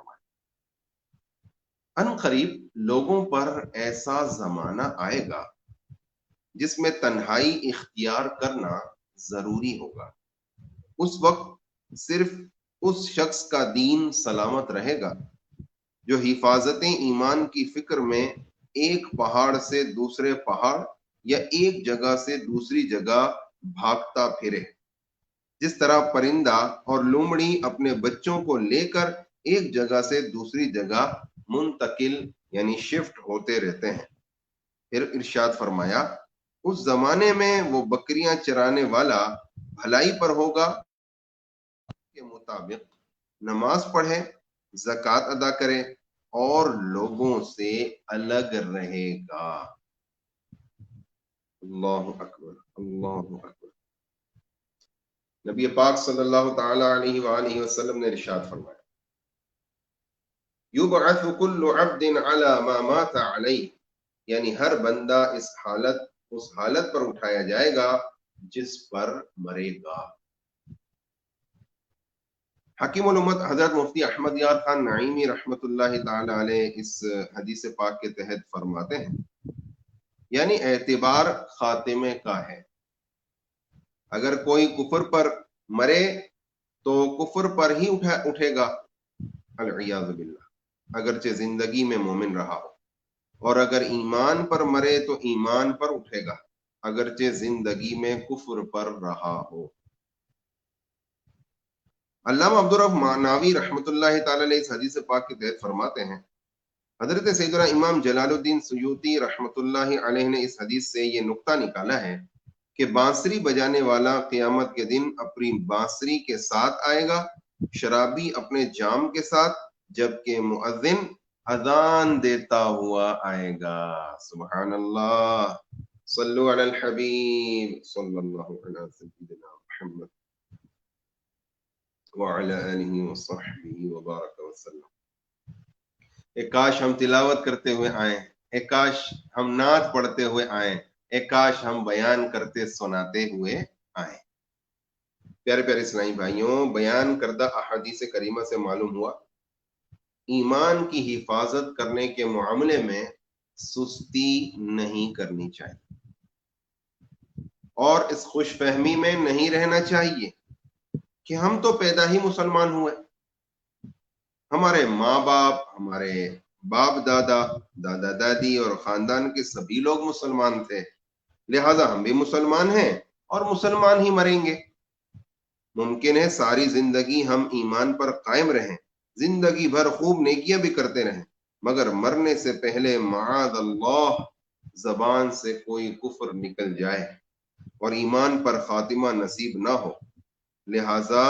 ان قریب لوگوں پر ایسا زمانہ آئے گا جس میں تنہائی اختیار کرنا ضروری ہوگا۔ اس وقت صرف اس شخص کا دین سلامت رہے گا جو حفاظت ایمان کی فکر میں ایک پہاڑ سے دوسرے پہاڑ یا ایک جگہ سے دوسری جگہ بھاگتا پھرے، جس طرح پرندہ اور لومڑی اپنے بچوں کو لے کر ایک جگہ سے دوسری جگہ منتقل یعنی شفٹ ہوتے رہتے ہیں۔ پھر ارشاد فرمایا، اس زمانے میں وہ بکریاں چرانے والا بھلائی پر ہوگا کے مطابق نماز پڑھے، زکوٰۃ ادا کرے اور لوگوں سے الگ رہے گا۔ اللہ اکبر، اللہ اکبر۔ نبی پاک صلی اللہ تعالی علیہ وآلہ وسلم نے ارشاد فرمایا، یبعث کل عبد علی ما مات علیہ، یعنی ہر بندہ اس حالت پر اٹھایا جائے گا جس پر مرے گا۔ حکیم الامت حضرت مفتی احمد یار خان نعیمی رحمت اللہ تعالی علیہ اس حدیث پاک کے تحت فرماتے ہیں، یعنی اعتبار خاتمے کا ہے۔ اگر کوئی کفر پر مرے تو کفر پر ہی اٹھے گا، العیاذ باللہ، اگرچہ زندگی میں مومن رہا ہو، اور اگر ایمان پر مرے تو ایمان پر اٹھے گا اگرچہ زندگی میں کفر پر رہا ہو۔ علامہ عبدالرب معناوی رحمت اللہ تعالی علیہ اس حدیث پاک کے تحت فرماتے ہیں، حضرت سیدنا امام جلال الدین سیوطی رحمت اللہ علیہ نے اس حدیث سے یہ نقطہ نکالا ہے کہ بانسری بجانے والا قیامت کے دن اپنی بانسری کے ساتھ آئے گا، شرابی اپنے جام کے ساتھ، جبکہ مؤذن اذان دیتا ہوا آئے گا۔ سبحان اللہ، صلو علی الحبیب صلی اللہ علیہ سیدنا محمد وعلی آلہ وصحبہ وبارک وسلم۔ ایک کاش ہم تلاوت کرتے ہوئے آئیں، ایک کاش ہم نعت پڑھتے ہوئے آئیں، ایک کاش ہم بیان کرتے سناتے ہوئے آئیں۔ پیارے پیارے اسلامی بھائیوں، بیان کردہ احادیث کریمہ سے معلوم ہوا ایمان کی حفاظت کرنے کے معاملے میں سستی نہیں کرنی چاہیے، اور اس خوش فہمی میں نہیں رہنا چاہیے کہ ہم تو پیدا ہی مسلمان ہوئے، ہمارے ماں باپ، ہمارے باپ دادا، دادا دادی اور خاندان کے سبھی لوگ مسلمان تھے، لہٰذا ہم بھی مسلمان ہیں اور مسلمان ہی مریں گے۔ ممکن ہے ساری زندگی ہم ایمان پر قائم رہیں، زندگی بھر خوب نیکیاں بھی کرتے رہیں، مگر مرنے سے پہلے معاذ اللہ زبان سے کوئی کفر نکل جائے اور ایمان پر خاتمہ نصیب نہ ہو۔ لہٰذا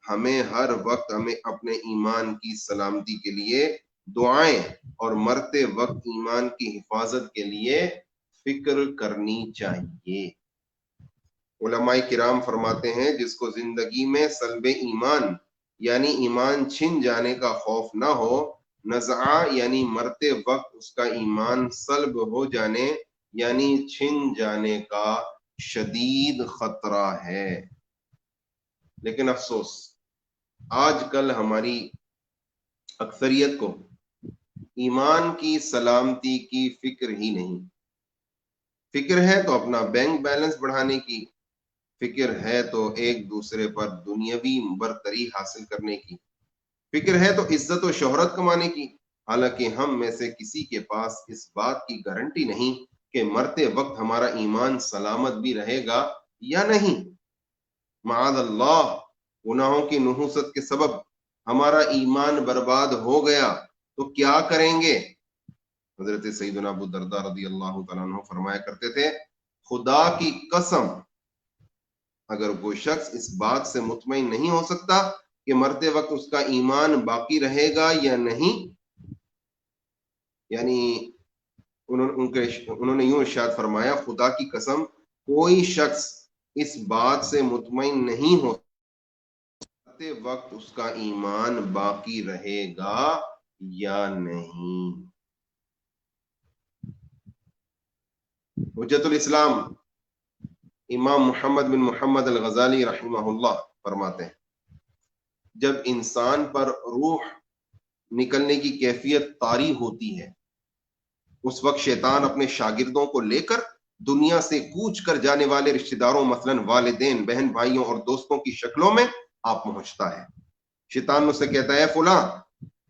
ہمیں ہر وقت اپنے ایمان کی سلامتی کے لیے دعائیں اور مرتے وقت ایمان کی حفاظت کے لیے فکر کرنی چاہیے۔ علماء کرام فرماتے ہیں جس کو زندگی میں سلب ایمان یعنی ایمان چھن جانے کا خوف نہ ہو، نزعہ یعنی مرتے وقت اس کا ایمان سلب ہو جانے یعنی چھن جانے کا شدید خطرہ ہے۔ لیکن افسوس، آج کل ہماری اکثریت کو ایمان کی سلامتی کی فکر ہی نہیں۔ فکر ہے تو اپنا بینک بیلنس بڑھانے کی، فکر ہے تو ایک دوسرے پر دنیاوی برتری حاصل کرنے کی، فکر ہے تو عزت و شہرت کمانے کی، حالانکہ ہم میں سے کسی کے پاس اس بات کی گارنٹی نہیں کہ مرتے وقت ہمارا ایمان سلامت بھی رہے گا یا نہیں۔ معاذ اللہ، گناہوں کی نحوست کے سبب ہمارا ایمان برباد ہو گیا تو کیا کریں گے؟ حضرت سیدنا ابو درداء رضی اللہ تعالیٰ عنہ فرمایا کرتے تھے، خدا کی قسم اگر کوئی شخص اس بات سے مطمئن نہیں ہو سکتا کہ مرتے وقت اس کا ایمان باقی رہے گا یا نہیں، یعنی انہوں نے یوں ارشاد فرمایا، خدا کی قسم کوئی شخص اس بات سے مطمئن نہیں ہو مرتے وقت اس کا ایمان باقی رہے گا یا نہیں۔ حجت الاسلام امام محمد بن محمد الغزالی رحمہ اللہ فرماتے ہیں، جب انسان پر روح نکلنے کی کیفیت طاری ہوتی ہے، اس وقت شیطان اپنے شاگردوں کو لے کر دنیا سے کوچ کر جانے والے رشتہ داروں مثلاً والدین، بہن بھائیوں اور دوستوں کی شکلوں میں آپ پہنچتا ہے۔ شیطان مجھ سے کہتا ہے، فلاں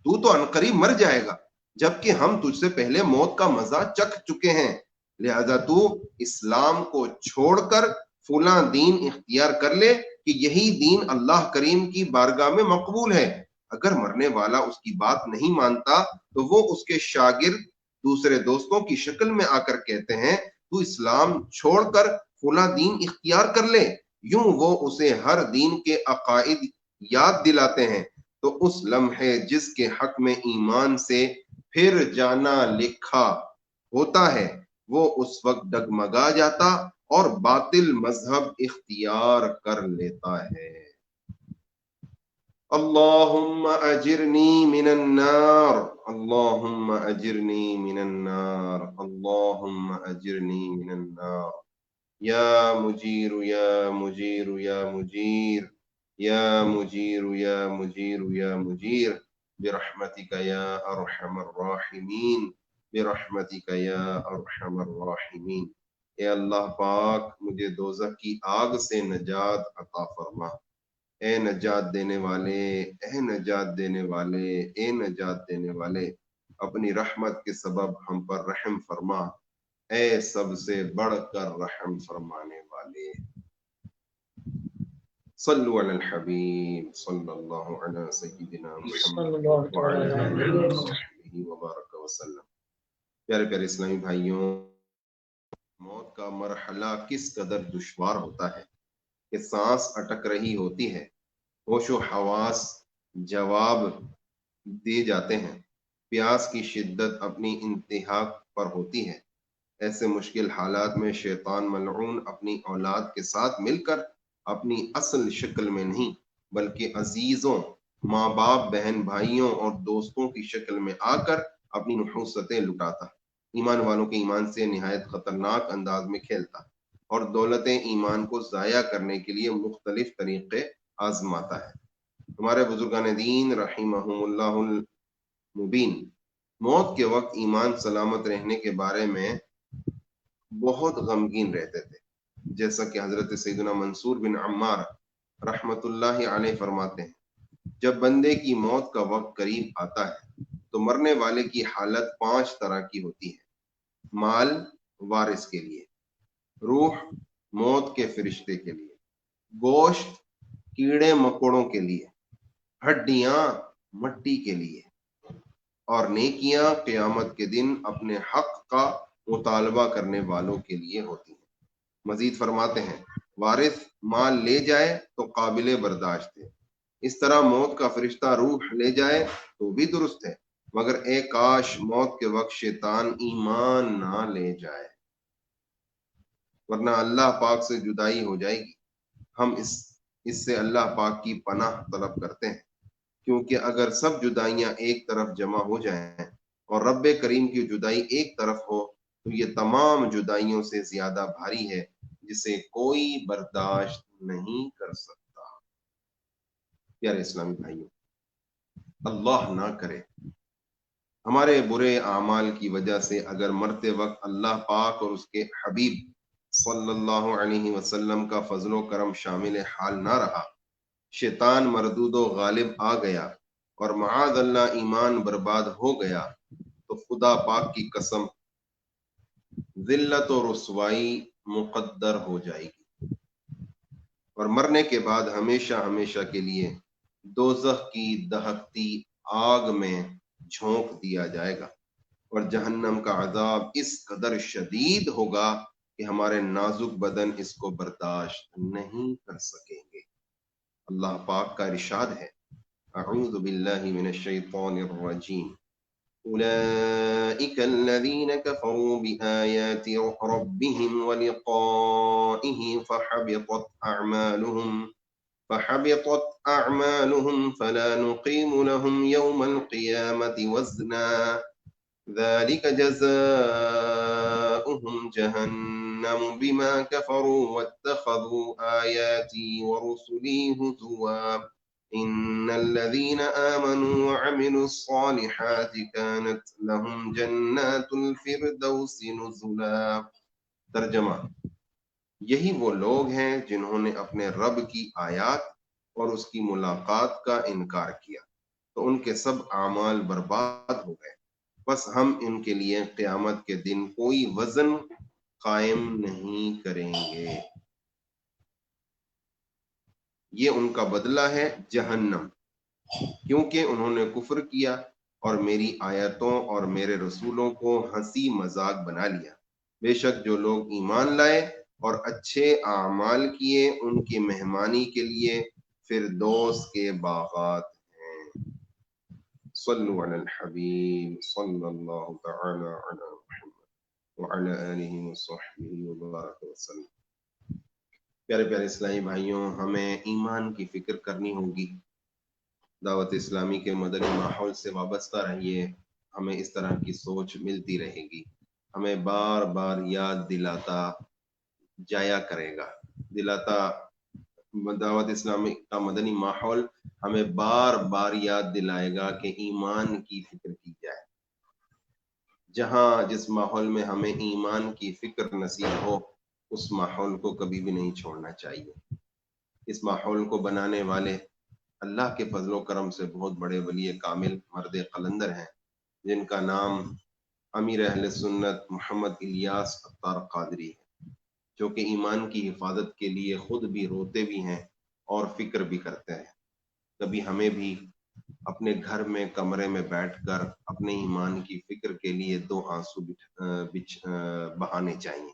تو عنقریب مر جائے گا، جبکہ ہم تجھ سے پہلے موت کا مزہ چکھ چکے ہیں، لہذا تو اسلام کو چھوڑ کر فلاں دین اختیار کر لے کہ یہی دین اللہ کریم کی بارگاہ میں مقبول ہے۔ اگر مرنے والا اس کی بات نہیں مانتا تو وہ اس کے شاگرد دوسرے دوستوں کی شکل میں آ کر کہتے ہیں، تو اسلام چھوڑ کر فلاں دین اختیار کر لے، یوں وہ اسے ہر دین کے عقائد یاد دلاتے ہیں، تو اس لمحے جس کے حق میں ایمان سے پھر جانا لکھا ہوتا ہے وہ اس وقت ڈگمگا جاتا اور باطل مذہب اختیار کر لیتا ہے۔ اللہم اجرنی من النار، اللہم اجرنی من النار، اللہم اجرنی من النار، یا مجیر یا مجیر یا مجیر، یا مجیر یا مجیر یا مجیر، برحمتک یا ارحم الراحمین، برحمتک یا ارحم الراحمین۔ اے اللہ پاک مجھے دوزخ کی آگ سے نجات عطا فرما، اے نجات دینے والے، اے نجات دینے والے، اے نجات دینے والے، اپنی رحمت کے سبب ہم پر رحم فرما، اے سب سے بڑھ کر رحم فرمانے والے۔ صلو علی الحبیب صلی اللہ علی سیدنا محمد وعلی آلہ وصحبہ وبارک وسلم۔ پیارے پیارے اسلامی بھائیوں، موت کا مرحلہ کس قدر دشوار ہوتا ہے کہ سانس اٹک رہی ہوتی ہے، ہوش و حواس جواب دے جاتے ہیں، پیاس کی شدت اپنی انتہا پر ہوتی ہے۔ ایسے مشکل حالات میں شیطان ملعون اپنی اولاد کے ساتھ مل کر اپنی اصل شکل میں نہیں بلکہ عزیزوں، ماں باپ، بہن بھائیوں اور دوستوں کی شکل میں آ کر اپنی نحوستیں لٹاتا، ایمان والوں کے ایمان سے نہایت خطرناک انداز میں کھیلتا اور دولت ایمان کو ضائع کرنے کے لیے مختلف طریقے آزماتا ہے۔ ہمارے بزرگان دین رحمہم اللہ المبین موت کے وقت ایمان سلامت رہنے کے بارے میں بہت غمگین رہتے تھے، جیسا کہ حضرت سیدنا منصور بن عمار رحمت اللہ علیہ فرماتے ہیں، جب بندے کی موت کا وقت قریب آتا ہے تو مرنے والے کی حالت 5 طرح کی ہوتی ہے۔ مال وارث کے لیے، روح موت کے فرشتے کے لیے، گوشت کیڑے مکوڑوں کے لیے، ہڈیاں مٹی کے لیے، اور نیکیاں قیامت کے دن اپنے حق کا مطالبہ کرنے والوں کے لیے ہوتی ہیں۔ مزید فرماتے ہیں، وارث مال لے جائے تو قابل برداشت ہے، اس طرح موت کا فرشتہ روح لے جائے تو بھی درست ہے، مگر اے کاش موت کے وقت شیطان ایمان نہ لے جائے، ورنہ اللہ پاک سے جدائی ہو جائے گی۔ ہم اس سے اللہ پاک کی پناہ طلب کرتے ہیں، کیونکہ اگر سب جدائیاں ایک طرف جمع ہو جائیں اور رب کریم کی جدائی ایک طرف ہو تو یہ تمام جدائیوں سے زیادہ بھاری ہے، جسے کوئی برداشت نہیں کر سکتا۔ پیارے اسلامی بھائیوں، اللہ نہ کرے ہمارے برے اعمال کی وجہ سے اگر مرتے وقت اللہ پاک اور اس کے حبیب صلی اللہ علیہ وسلم کا فضل و کرم شامل حال نہ رہا، شیطان مردود و غالب آ گیا اور معاذ اللہ ایمان برباد ہو گیا، تو خدا پاک کی قسم ذلت و رسوائی مقدر ہو جائے گی اور مرنے کے بعد ہمیشہ ہمیشہ کے لیے دوزخ کی دہکتی آگ میں جھونک دیا جائے گا، اور جہنم کا عذاب اس قدر شدید ہوگا کہ ہمارے نازک بدن اس کو برداشت نہیں کر سکیں گے۔ اللہ پاک کا ارشاد ہے، اعوذ باللہ من الشیطان الرجیم، اولئک الذین کفروا بآیات ربهم ولقائه فحبطت اعمالهم فلا نقیم لهم یوم القیامة وزنا ذلك جزاؤهم جهنم بما كفروا واتخذوا آياتي ورسلي هزوا إن الذين آمنوا وعملوا الصالحات كانت لهم جنات الفردوس نزلا۔ ترجمہ، یہی وہ لوگ ہیں جنہوں نے اپنے رب کی آیات اور اس کی ملاقات کا انکار کیا تو ان کے سب اعمال برباد ہو گئے، بس ہم ان کے لیے قیامت کے دن کوئی وزن قائم نہیں کریں گے، یہ ان کا بدلہ ہے جہنم، کیونکہ انہوں نے کفر کیا اور میری آیتوں اور میرے رسولوں کو ہنسی مذاق بنا لیا۔ بے شک جو لوگ ایمان لائے اور اچھے اعمال کیے ان کی مہمانی کے لیے فردوس کے باغات ہیں۔ صلو علی الحبیب صلی اللہ تعالی علی محمد وعلی آلہ وصحبہ وبارک وسلم۔ پیارے پیارے اسلامی بھائیوں، ہمیں ایمان کی فکر کرنی ہوگی، دعوت اسلامی کے مدنی ماحول سے وابستہ رہیے، ہمیں اس طرح کی سوچ ملتی رہے گی، ہمیں بار بار یاد دلاتا جایا کرے گا، دعوت اسلامی کا مدنی ماحول ہمیں بار بار یاد دلائے گا کہ ایمان کی فکر کی جائے۔ جس ماحول میں ہمیں ایمان کی فکر نصیب ہو اس ماحول کو کبھی بھی نہیں چھوڑنا چاہیے۔ اس ماحول کو بنانے والے اللہ کے فضل و کرم سے بہت بڑے ولی کامل مرد قلندر ہیں، جن کا نام امیر اہل سنت محمد الیاس عطار قادری ہے، جو کہ ایمان کی حفاظت کے لیے خود بھی روتے بھی ہیں اور فکر بھی کرتے ہیں۔ کبھی ہمیں بھی اپنے گھر میں کمرے میں بیٹھ کر اپنے ایمان کی فکر کے لیے 2 آنسو بہانے چاہیے،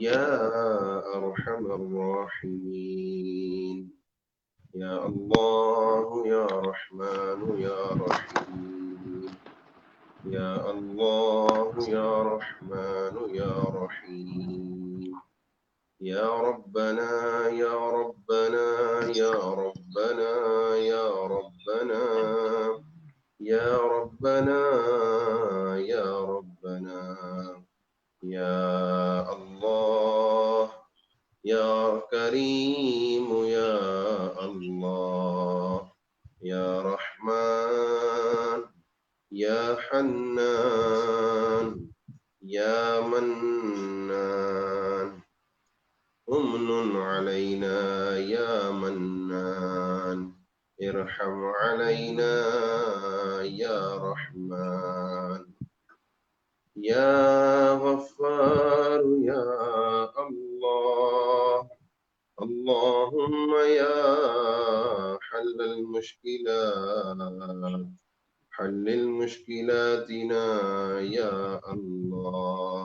يا أرحم الراحمين. يا الله يا رحمن يا رحيم. يا الله يا رحمن يا رحيم. يا ربنا يا ربنا يا ربنا يا ربنا يا ربنا يا ربنا. يا الله يا كريم يا الله. يا رحمن يا حنان يا منان. امن علينا يا منان. ارحم علينا يا رحمن. يا غفار يا الله. اللهم يا حل المشكلات حلل مشكلاتنا يا الله.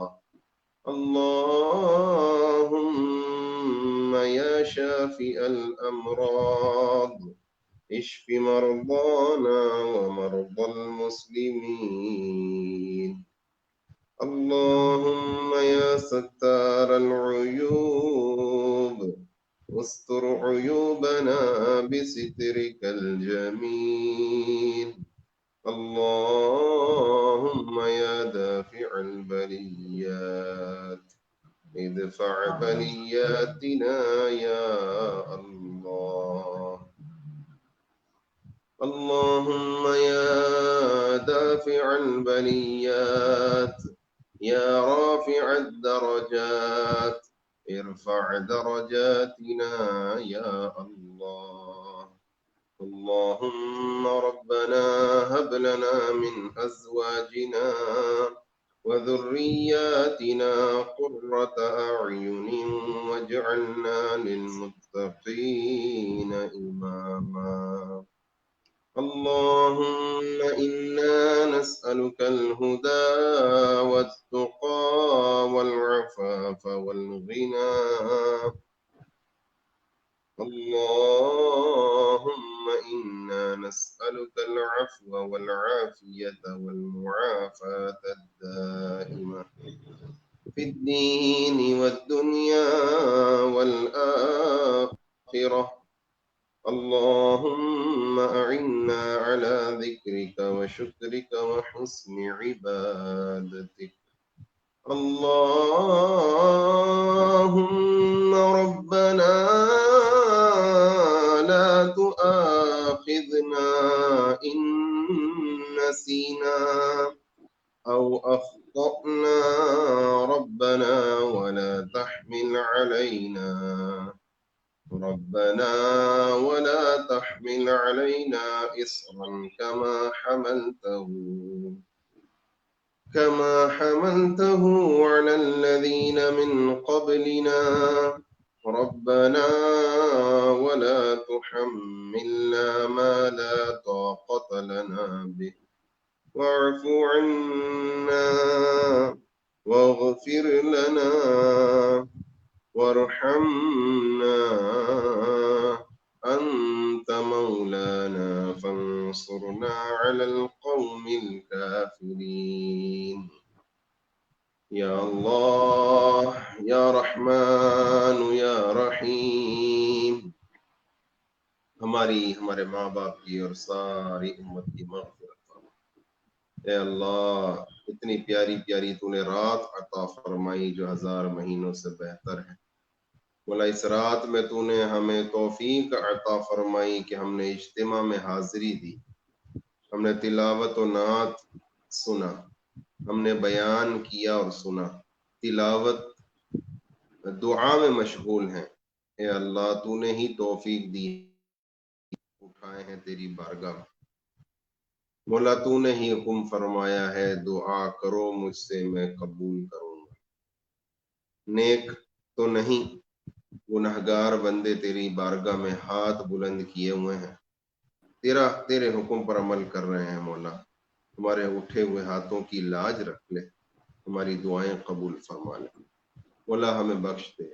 اللهم يا شافي الأمراض اشف مرضانا ومرضى المسلمين. اللهم يا ستار العيوب واستر عيوبنا بسترك الجميل. اللهم يا دافع البليات ادفع بلياتنا يا الله. اللهم يا دافع البليات يا رافع الدرجات ارفع درجاتنا يا الله. اللهم ربنا هب لنا من أزواجنا وذرياتنا قرة أعين واجعلنا للمتقين إماما. اللهم إنا نسألك الهدى والتقى والعفاف والغنى. اللهم إنا نسألك العفو والعافية والمعافاة الدائمة في الدين والدنيا والآخرة. اللهم أعنا على ذكرك وشكرك وحسن عبادتك. اللهم ربنا لا تؤاخذنا إن نسينا أو أخطأنا ربنا ولا تحمل علينا إصرا كما حملته على الذين من قبلنا. ربنا ولا تحملنا ما لا طاقة لنا به واعف عنا واغفر لنا وارحمنا أنت مولانا فانصرنا على القوم الكافرين. یا اللہ یا رحمان یا رحیم، ہمارے ماں باپ کی اور ساری امت کی مغفرت فرما۔ اے اللہ اتنی پیاری پیاری تو نے رات عطا فرمائی جو 1000 مہینوں سے بہتر ہے۔ مولا اس رات میں تو نے ہمیں توفیق عطا فرمائی کہ ہم نے اجتماع میں حاضری دی، ہم نے تلاوت و نعت سنا، ہم نے بیان کیا اور سنا، تلاوت دعا میں مشغول ہیں۔ اے اللہ تو نے ہی توفیق دی، اٹھائے ہیں تیری بارگاہ۔ مولا تو نے ہی حکم فرمایا ہے دعا کرو مجھ سے میں قبول کروں گا۔ نیک تو نہیں، گنہگار بندے تیری بارگاہ میں ہاتھ بلند کیے ہوئے ہیں، تیرے حکم پر عمل کر رہے ہیں۔ مولا ہمارے اٹھے ہوئے ہاتھوں کی لاج رکھ لے، ہماری دعائیں قبول فرما لے۔ مولا ہمیں بخش دے،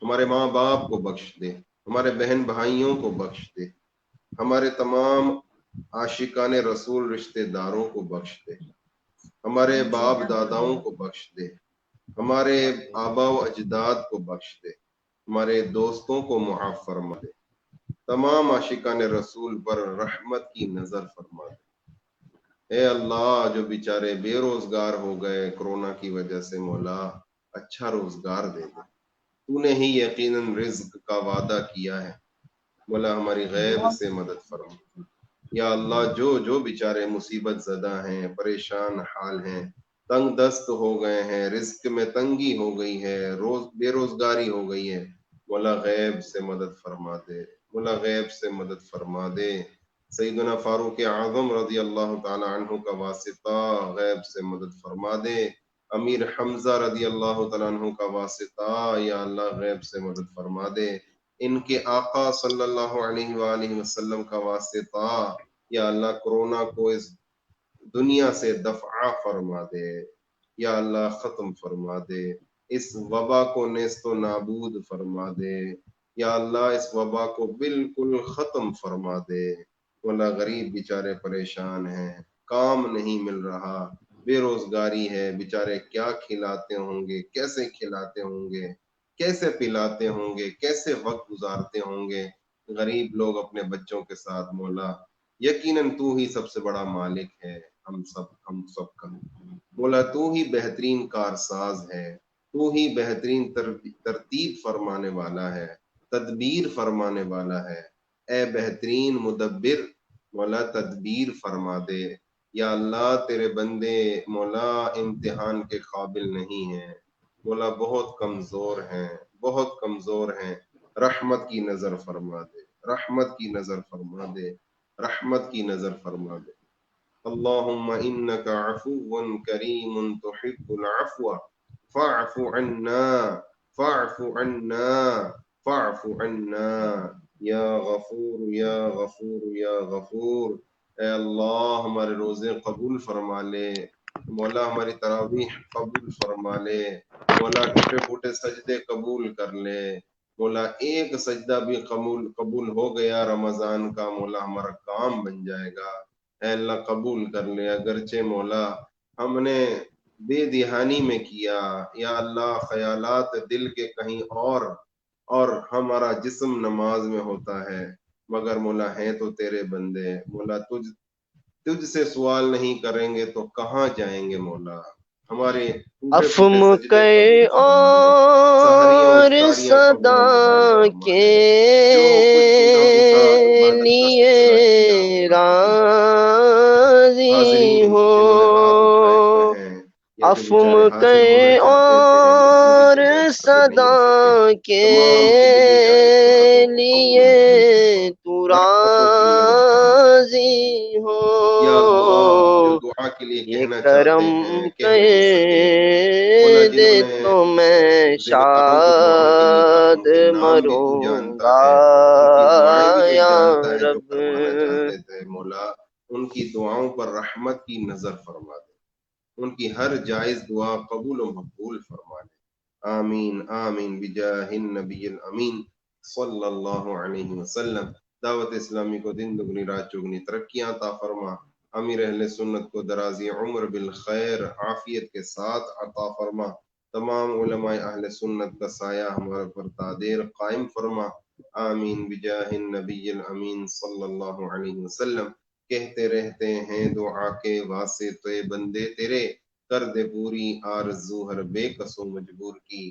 ہمارے ماں باپ کو بخش دے، ہمارے بہن بھائیوں کو بخش دے، ہمارے تمام عاشقان رسول رشتہ داروں کو بخش دے، ہمارے باپ داداؤں کو بخش دے، ہمارے آبا و اجداد کو بخش دے، ہمارے دوستوں کو معاف فرما دے، تمام عاشقان رسول پر رحمت کی نظر فرما دے۔ اے اللہ، جو بیچارے بے روزگار ہو گئے کرونا کی وجہ سے، مولا اچھا روزگار دے دے، تو نے ہی یقیناً رزق کا وعدہ کیا ہے، مولا ہماری غیب سے مدد فرما۔ یا اللہ، جو بیچارے مصیبت زدہ ہیں، پریشان حال ہیں، تنگ دست ہو گئے ہیں، رزق میں تنگی ہو گئی ہے، بے روزگاری ہو گئی ہے، مولا غیب سے مدد فرما دے، مولا غیب سے مدد فرما دے۔ سیدنا فاروق اعظم رضی اللہ تعالی عنہ کا واسطہ غیب سے مدد فرما دے، امیر حمزہ رضی اللہ تعالیٰ عنہ کا واسطہ یا اللہ غیب سے مدد فرما دے، ان کے آقا صلی اللہ علیہ وآلہ وسلم کا واسطہ یا اللہ کرونا کو اس دنیا سے دفع فرما دے، یا اللہ ختم فرما دے، اس وبا کو نیست و نابود فرما دے، یا اللہ اس وبا کو بالکل ختم فرما دے۔ مولا غریب بیچارے پریشان ہیں، کام نہیں مل رہا، بے روزگاری ہے، بیچارے کیا کھلاتے ہوں گے، کیسے کھلاتے ہوں گے، کیسے پلاتے ہوں گے، کیسے وقت گزارتے ہوں گے غریب لوگ اپنے بچوں کے ساتھ۔ مولا یقیناً تو ہی سب سے بڑا مالک ہے، ہم سب کا مولا، تو ہی بہترین کارساز ہے، تو ہی بہترین ترتیب فرمانے والا ہے، تدبیر فرمانے والا ہے۔ اے بہترین مدبر، مولا تدبیر فرما دے۔ یا اللہ تیرے بندے مولا امتحان کے قابل نہیں ہیں، مولا بہت کمزور ہیں، بہت کمزور ہیں، رحمت کی نظر فرما دے، رحمت کی نظر فرما دے، رحمت کی نظر فرما دے۔ اللہم انک عفو کریم تحب العفو فاعف عنا، فاعف عنا، فاعف عنا، یا غفور یا غفور یا غفور۔ اے اللہ ہمارے روزے قبول فرما لے، مولا ہماری تراویح قبول فرما لے، مولا ٹوٹے پھوٹے سجدے قبول کر لے، مولا ایک سجدہ بھی قبول ہو گیا رمضان کا، مولا ہمارا کام بن جائے گا۔ اے اللہ قبول کر لے، اگرچہ مولا ہم نے بے دہانی میں کیا، یا اللہ خیالات دل کے کہیں اور ہمارا جسم نماز میں ہوتا ہے، مگر مولا ہیں تو تیرے بندے، مولا تجھ سے سوال نہیں کریں گے تو کہاں جائیں گے مولا۔ ہمارے افم کے اور صدا کے لیے راضی ہو، افم کے اور صدا کے لیے تو راضی ہو، یہ کرم کر دے تو میں شاد مروں گا یا رب۔ مولا ان کی دعاؤں پر رحمت کی نظر فرما دے، ان کی ہر جائز دعا قبول و مقبول فرما دے۔ آمین آمین بجاہ النبی الامین صلی اللہ علیہ وسلم۔ دعوت اسلامی کو دن دگنی رات چگنی ترقیاں عطا فرما، امیر اہل سنت کو درازی عمر بالخیر عافیت کے ساتھ عطا فرما، تمام علماء اہل سنت کا سایہ ہمارے پر تادیر قائم فرما۔ آمین بجاہ النبی الامین صلی اللہ علیہ وسلم۔ کہتے رہتے ہیں دعا کے واسطے بندے تیرے، کر دے پوری آرزو ہر بے کس و مجبور کی۔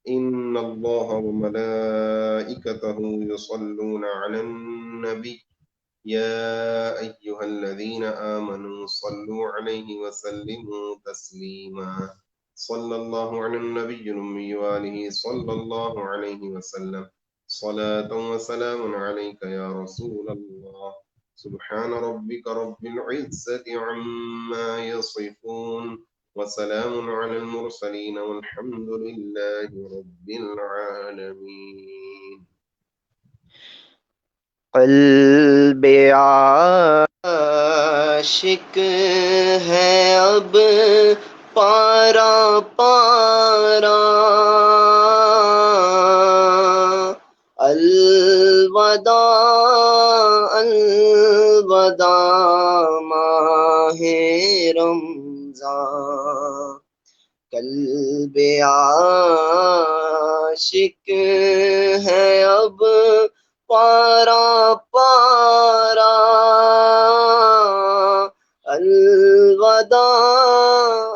ان اللہ وملائکتہ یصلون علی النبی یا ایہا الذین آمنوا صلوا علیہ وسلموا تسلیما۔ صلی اللہ علی النبی الامی وآلہ صلی اللہ علیہ وسلم۔ صلاة وسلام علیک یا رسول اللہ۔ سبحان ربك رب العزة عما يصفون وسلام على المرسلين والحمد لله رب العالمين۔ قلب عاشق ہے اب پارا پارا، الوداع الوداع ماہ رمضان، قلب عاشق ہے اب پارا پارا، الوداع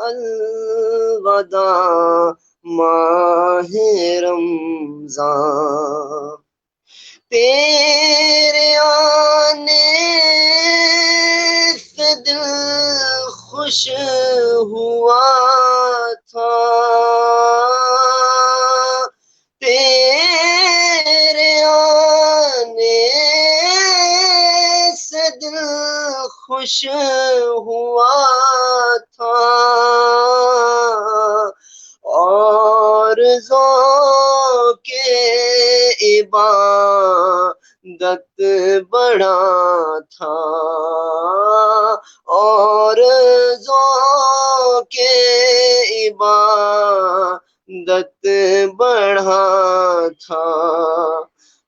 الوداع ماہ رمضان، تیرے آنے سے دل خوش ہوا تھا، تیرے آنے سے دل خوش ہوا تھا، اور ذوق عبادت بڑا تھا، اور ذوق عبادت بڑھا تھا،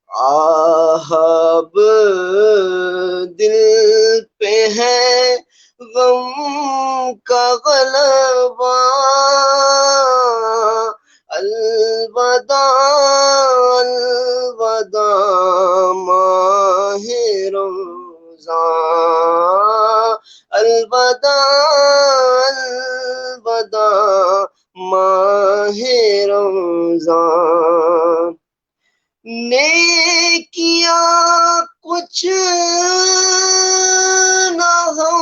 آہب دل پہ ہے غم کا غلبہ، الوداع الوداع ماہ رمضان، الوداع الوداع ماہ رمضان، نیکیاں کچھ نہ ہم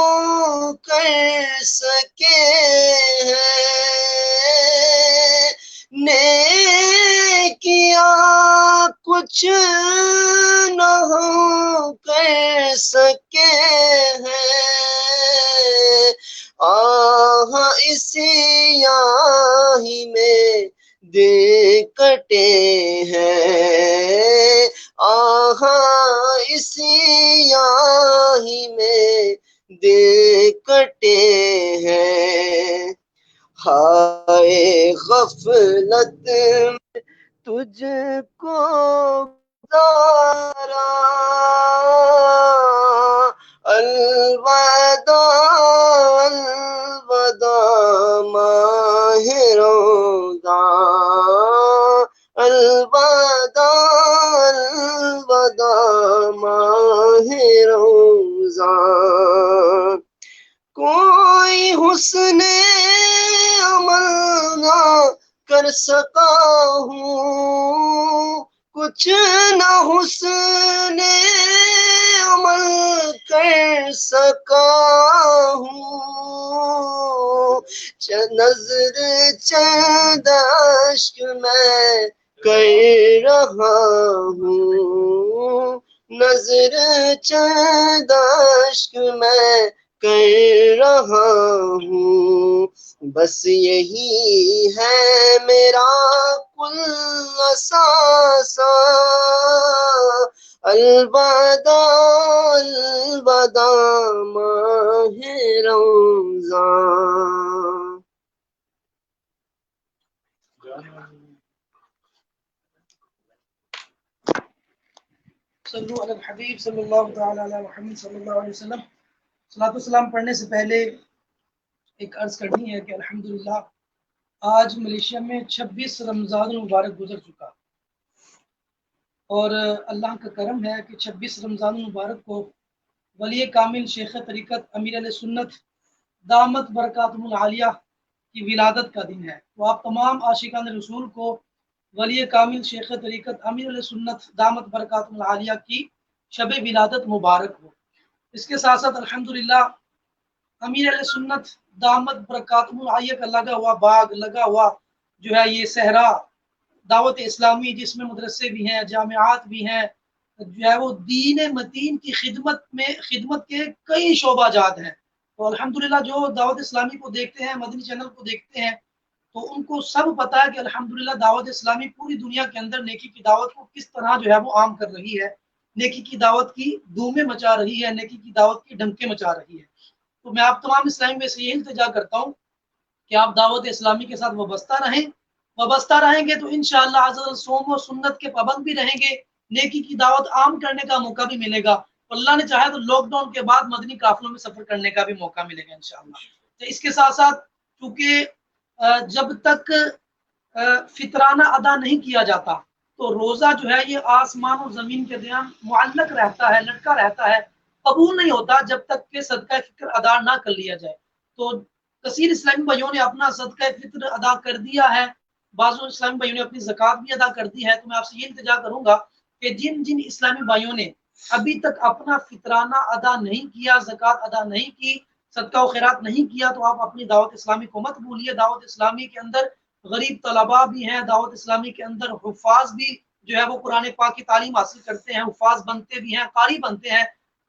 کر سکے ہیں، نیکیاں کچھ نہ ہم کر سکے ہیں، آہ اسی آہی میں دن کٹے ہیں، آہ اسی آہی میں دن کٹے ہیں، ہائے غفلت میں تجھ کو گزارا، الوداع الوداع ماہ رمضان، الوداع الوداع ماہ رمضان، کوئی حسن عمل نہ کر سکا ہوں، کچھ نہ حسن عمل کر سکا ہوں، نظر چند اشک میں کر رہا ہوں، نظر چند اشک میں کر رہا ہوں، بس یہی ہے میرا کل اثاثہ، الوداع الوداع ماہ رمضان۔ صلو علی الحبیب صلی اللہ تعالی علی محمد صلی اللہ علیہ وسلم۔ صلاۃ والسلام پڑھنے سے پہلے ایک عرض کرنی ہے کہ الحمدللہ آج ملیشیا میں 26 رمضان المبارک گزر چکا، اور اللہ کا کرم ہے کہ 26 رمضان المبارک کو ولی کامل شیخ طریقت امیر علیہ سنت دامت برکاتہم العالیہ کی ولادت کا دن ہے، تو آپ تمام عاشقان رسول کو ولی کامل شیخ طریقت امیر علیہ سنت دامت برکاتہم العالیہ کی شب ولادت مبارک ہو۔ اس کے ساتھ ساتھ الحمدللہ امیر علیہ سنت دامت برکاتہم العالیہ کا لگا ہوا باغ، لگا ہوا جو ہے یہ صحرا دعوت اسلامی، جس میں مدرسے بھی ہیں، جامعات بھی ہیں، جو ہے وہ دین متین کی خدمت کے کئی شعبہ جات ہیں۔ تو الحمدللہ جو دعوت اسلامی کو دیکھتے ہیں، مدنی چینل کو دیکھتے ہیں، تو ان کو سب پتہ ہے کہ الحمدللہ دعوت اسلامی پوری دنیا کے اندر نیکی کی دعوت کو کس طرح جو ہے وہ عام کر رہی ہے، نیکی کی دعوت کی دھومیں مچا رہی ہے، نیکی کی دعوت کی ڈنکیں مچا رہی ہے۔ تو میں آپ تمام اسلامی میں سے یہ التجا کرتا ہوں کہ آپ دعوت اسلامی کے ساتھ وابستہ رہیں گے تو انشاءاللہ عز و جل صوم و سنت کے پابند بھی رہیں گے، نیکی کی دعوت عام کرنے کا موقع بھی ملے گا، اور اللہ نے چاہا تو لاک ڈاؤن کے بعد مدنی قافلوں میں سفر کرنے کا بھی موقع ملے گا انشاءاللہ۔ تو اس کے ساتھ ساتھ چونکہ جب تک فطرانہ ادا نہیں کیا جاتا تو روزہ جو ہے یہ آسمان اور زمین کے درمیان معلق رہتا ہے، لٹکا رہتا ہے، قبول نہیں ہوتا جب تک کہ صدقہ فطر ادا نہ کر لیا جائے۔ تو کثیر اسلامی بھائیوں نے اپنا صدقہ فطر ادا کر دیا ہے، بعض اسلامی بھائیوں نے اپنی زکوٰۃ بھی ادا کر دی ہے۔ تو میں آپ سے یہ التجا کروں گا کہ جن جن اسلامی بھائیوں نے ابھی تک اپنا فطرانہ ادا نہیں کیا، زکوٰۃ ادا نہیں کی، صدقہ و خیرات نہیں کیا، تو آپ اپنی دعوت اسلامی کو مت بھولیے۔ دعوت اسلامی کے اندر غریب طلباء بھی ہیں، دعوت اسلامی کے اندر حفاظ بھی جو ہے وہ قرآن پاک کی تعلیم حاصل کرتے ہیں، حفاظ بنتے بھی ہیں، قاری بنتے ہیں۔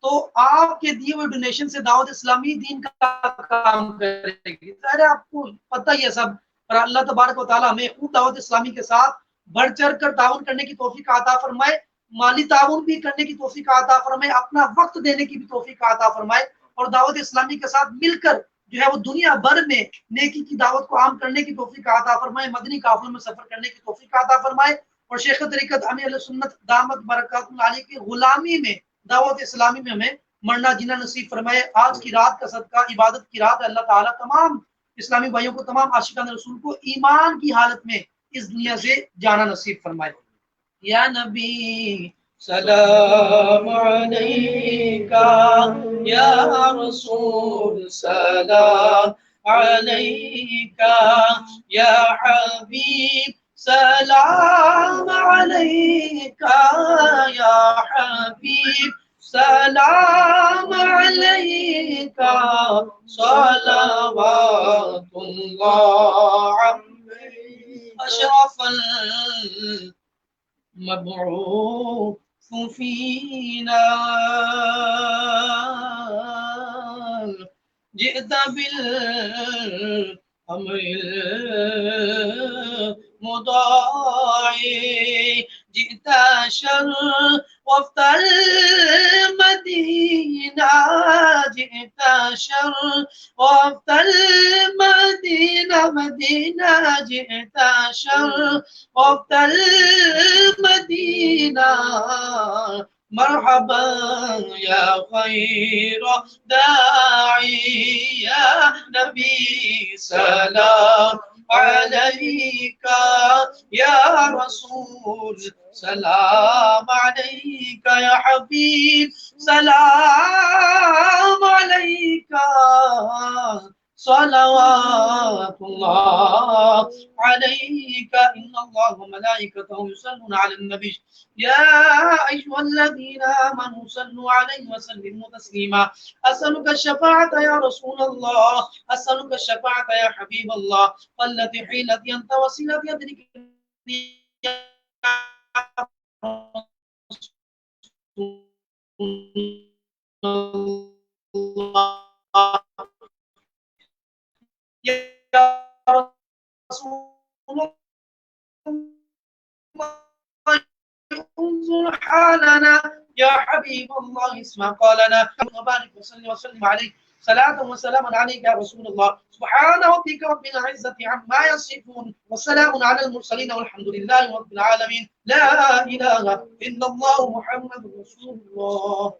تو آپ کے دیے ہوئے ڈونیشن سے دعوت اسلامی دین کا کام کرے گی، ظاہر ہے آپ کو پتہ ہی ہے سب، اور اللہ تبارک و تعالیٰ ہمیں خوب دعوت اسلامی کے ساتھ بڑھ چڑھ کر تعاون کرنے کی توفیق عطا فرمائے، مالی تعاون بھی کرنے کی توفیق عطا فرمائے، اپنا وقت دینے کی بھی توفیق عطا فرمائے، اور دعوت اسلامی کے ساتھ مل کر جو ہے وہ دنیا بھر میں نیکی کی دعوت کو عام کرنے کی توفیق عطا فرمائے، مدنی قافلوں میں سفر کرنے کی توفیق عطا فرمائے، اور شیخ طریقت امیر علیہ سنت دامت برکاتہ العالی کی غلامی میں دعوت اسلامی میں ہمیں مرنا جینا نصیب فرمائے۔ آج کی رات کا صدقہ عبادت کی رات ہے، اللہ تعالیٰ تمام اسلامی بھائیوں کو، تمام عاشقان رسول کو ایمان کی حالت میں اس دنیا سے جانا نصیب فرمائے۔ یا نبی سلام علیکہ، یا رسول سلام علیکہ، یا حبیب سلام علیکہ، یا حبیب سلام علیکہ، صلوات اللہ علیہ، اشرف المبعوث فینا، جئت بالامر المطاع، جئت شرفت المدینہ، جئت شرفت المدینہ، مدینہ جئت شرفت المدینہ، مرحبا یا خیر داعی، یا نبی سلام علیکہ، یا رسول سلام علیکہ، یا حبیب سلام علیکہ، صلوات اللہ علیک، ان اللہ وملائکتہ یصلون علی النبی، یا ایھا الذین آمنوا صلوا علیہ وسلموا تسلیما، اسألک الشفاعة یا رسول اللہ، اسألک الشفاعة یا حبیب اللہ، قلت حیلتی انت وسیلتی ادرکنی یا رسول اللہ، یا رسول اللہ انظر حالنا، یا حبیب اللہ اسمع قالنا، وبارک وسلم علیہ، صلاة وسلام علیک یا رسول اللہ، سبحان ربک رب العزة عما یصفون، وسلام علی المرسلین والحمد للہ رب العالمین، لا الہ الا اللہ محمد رسول اللہ۔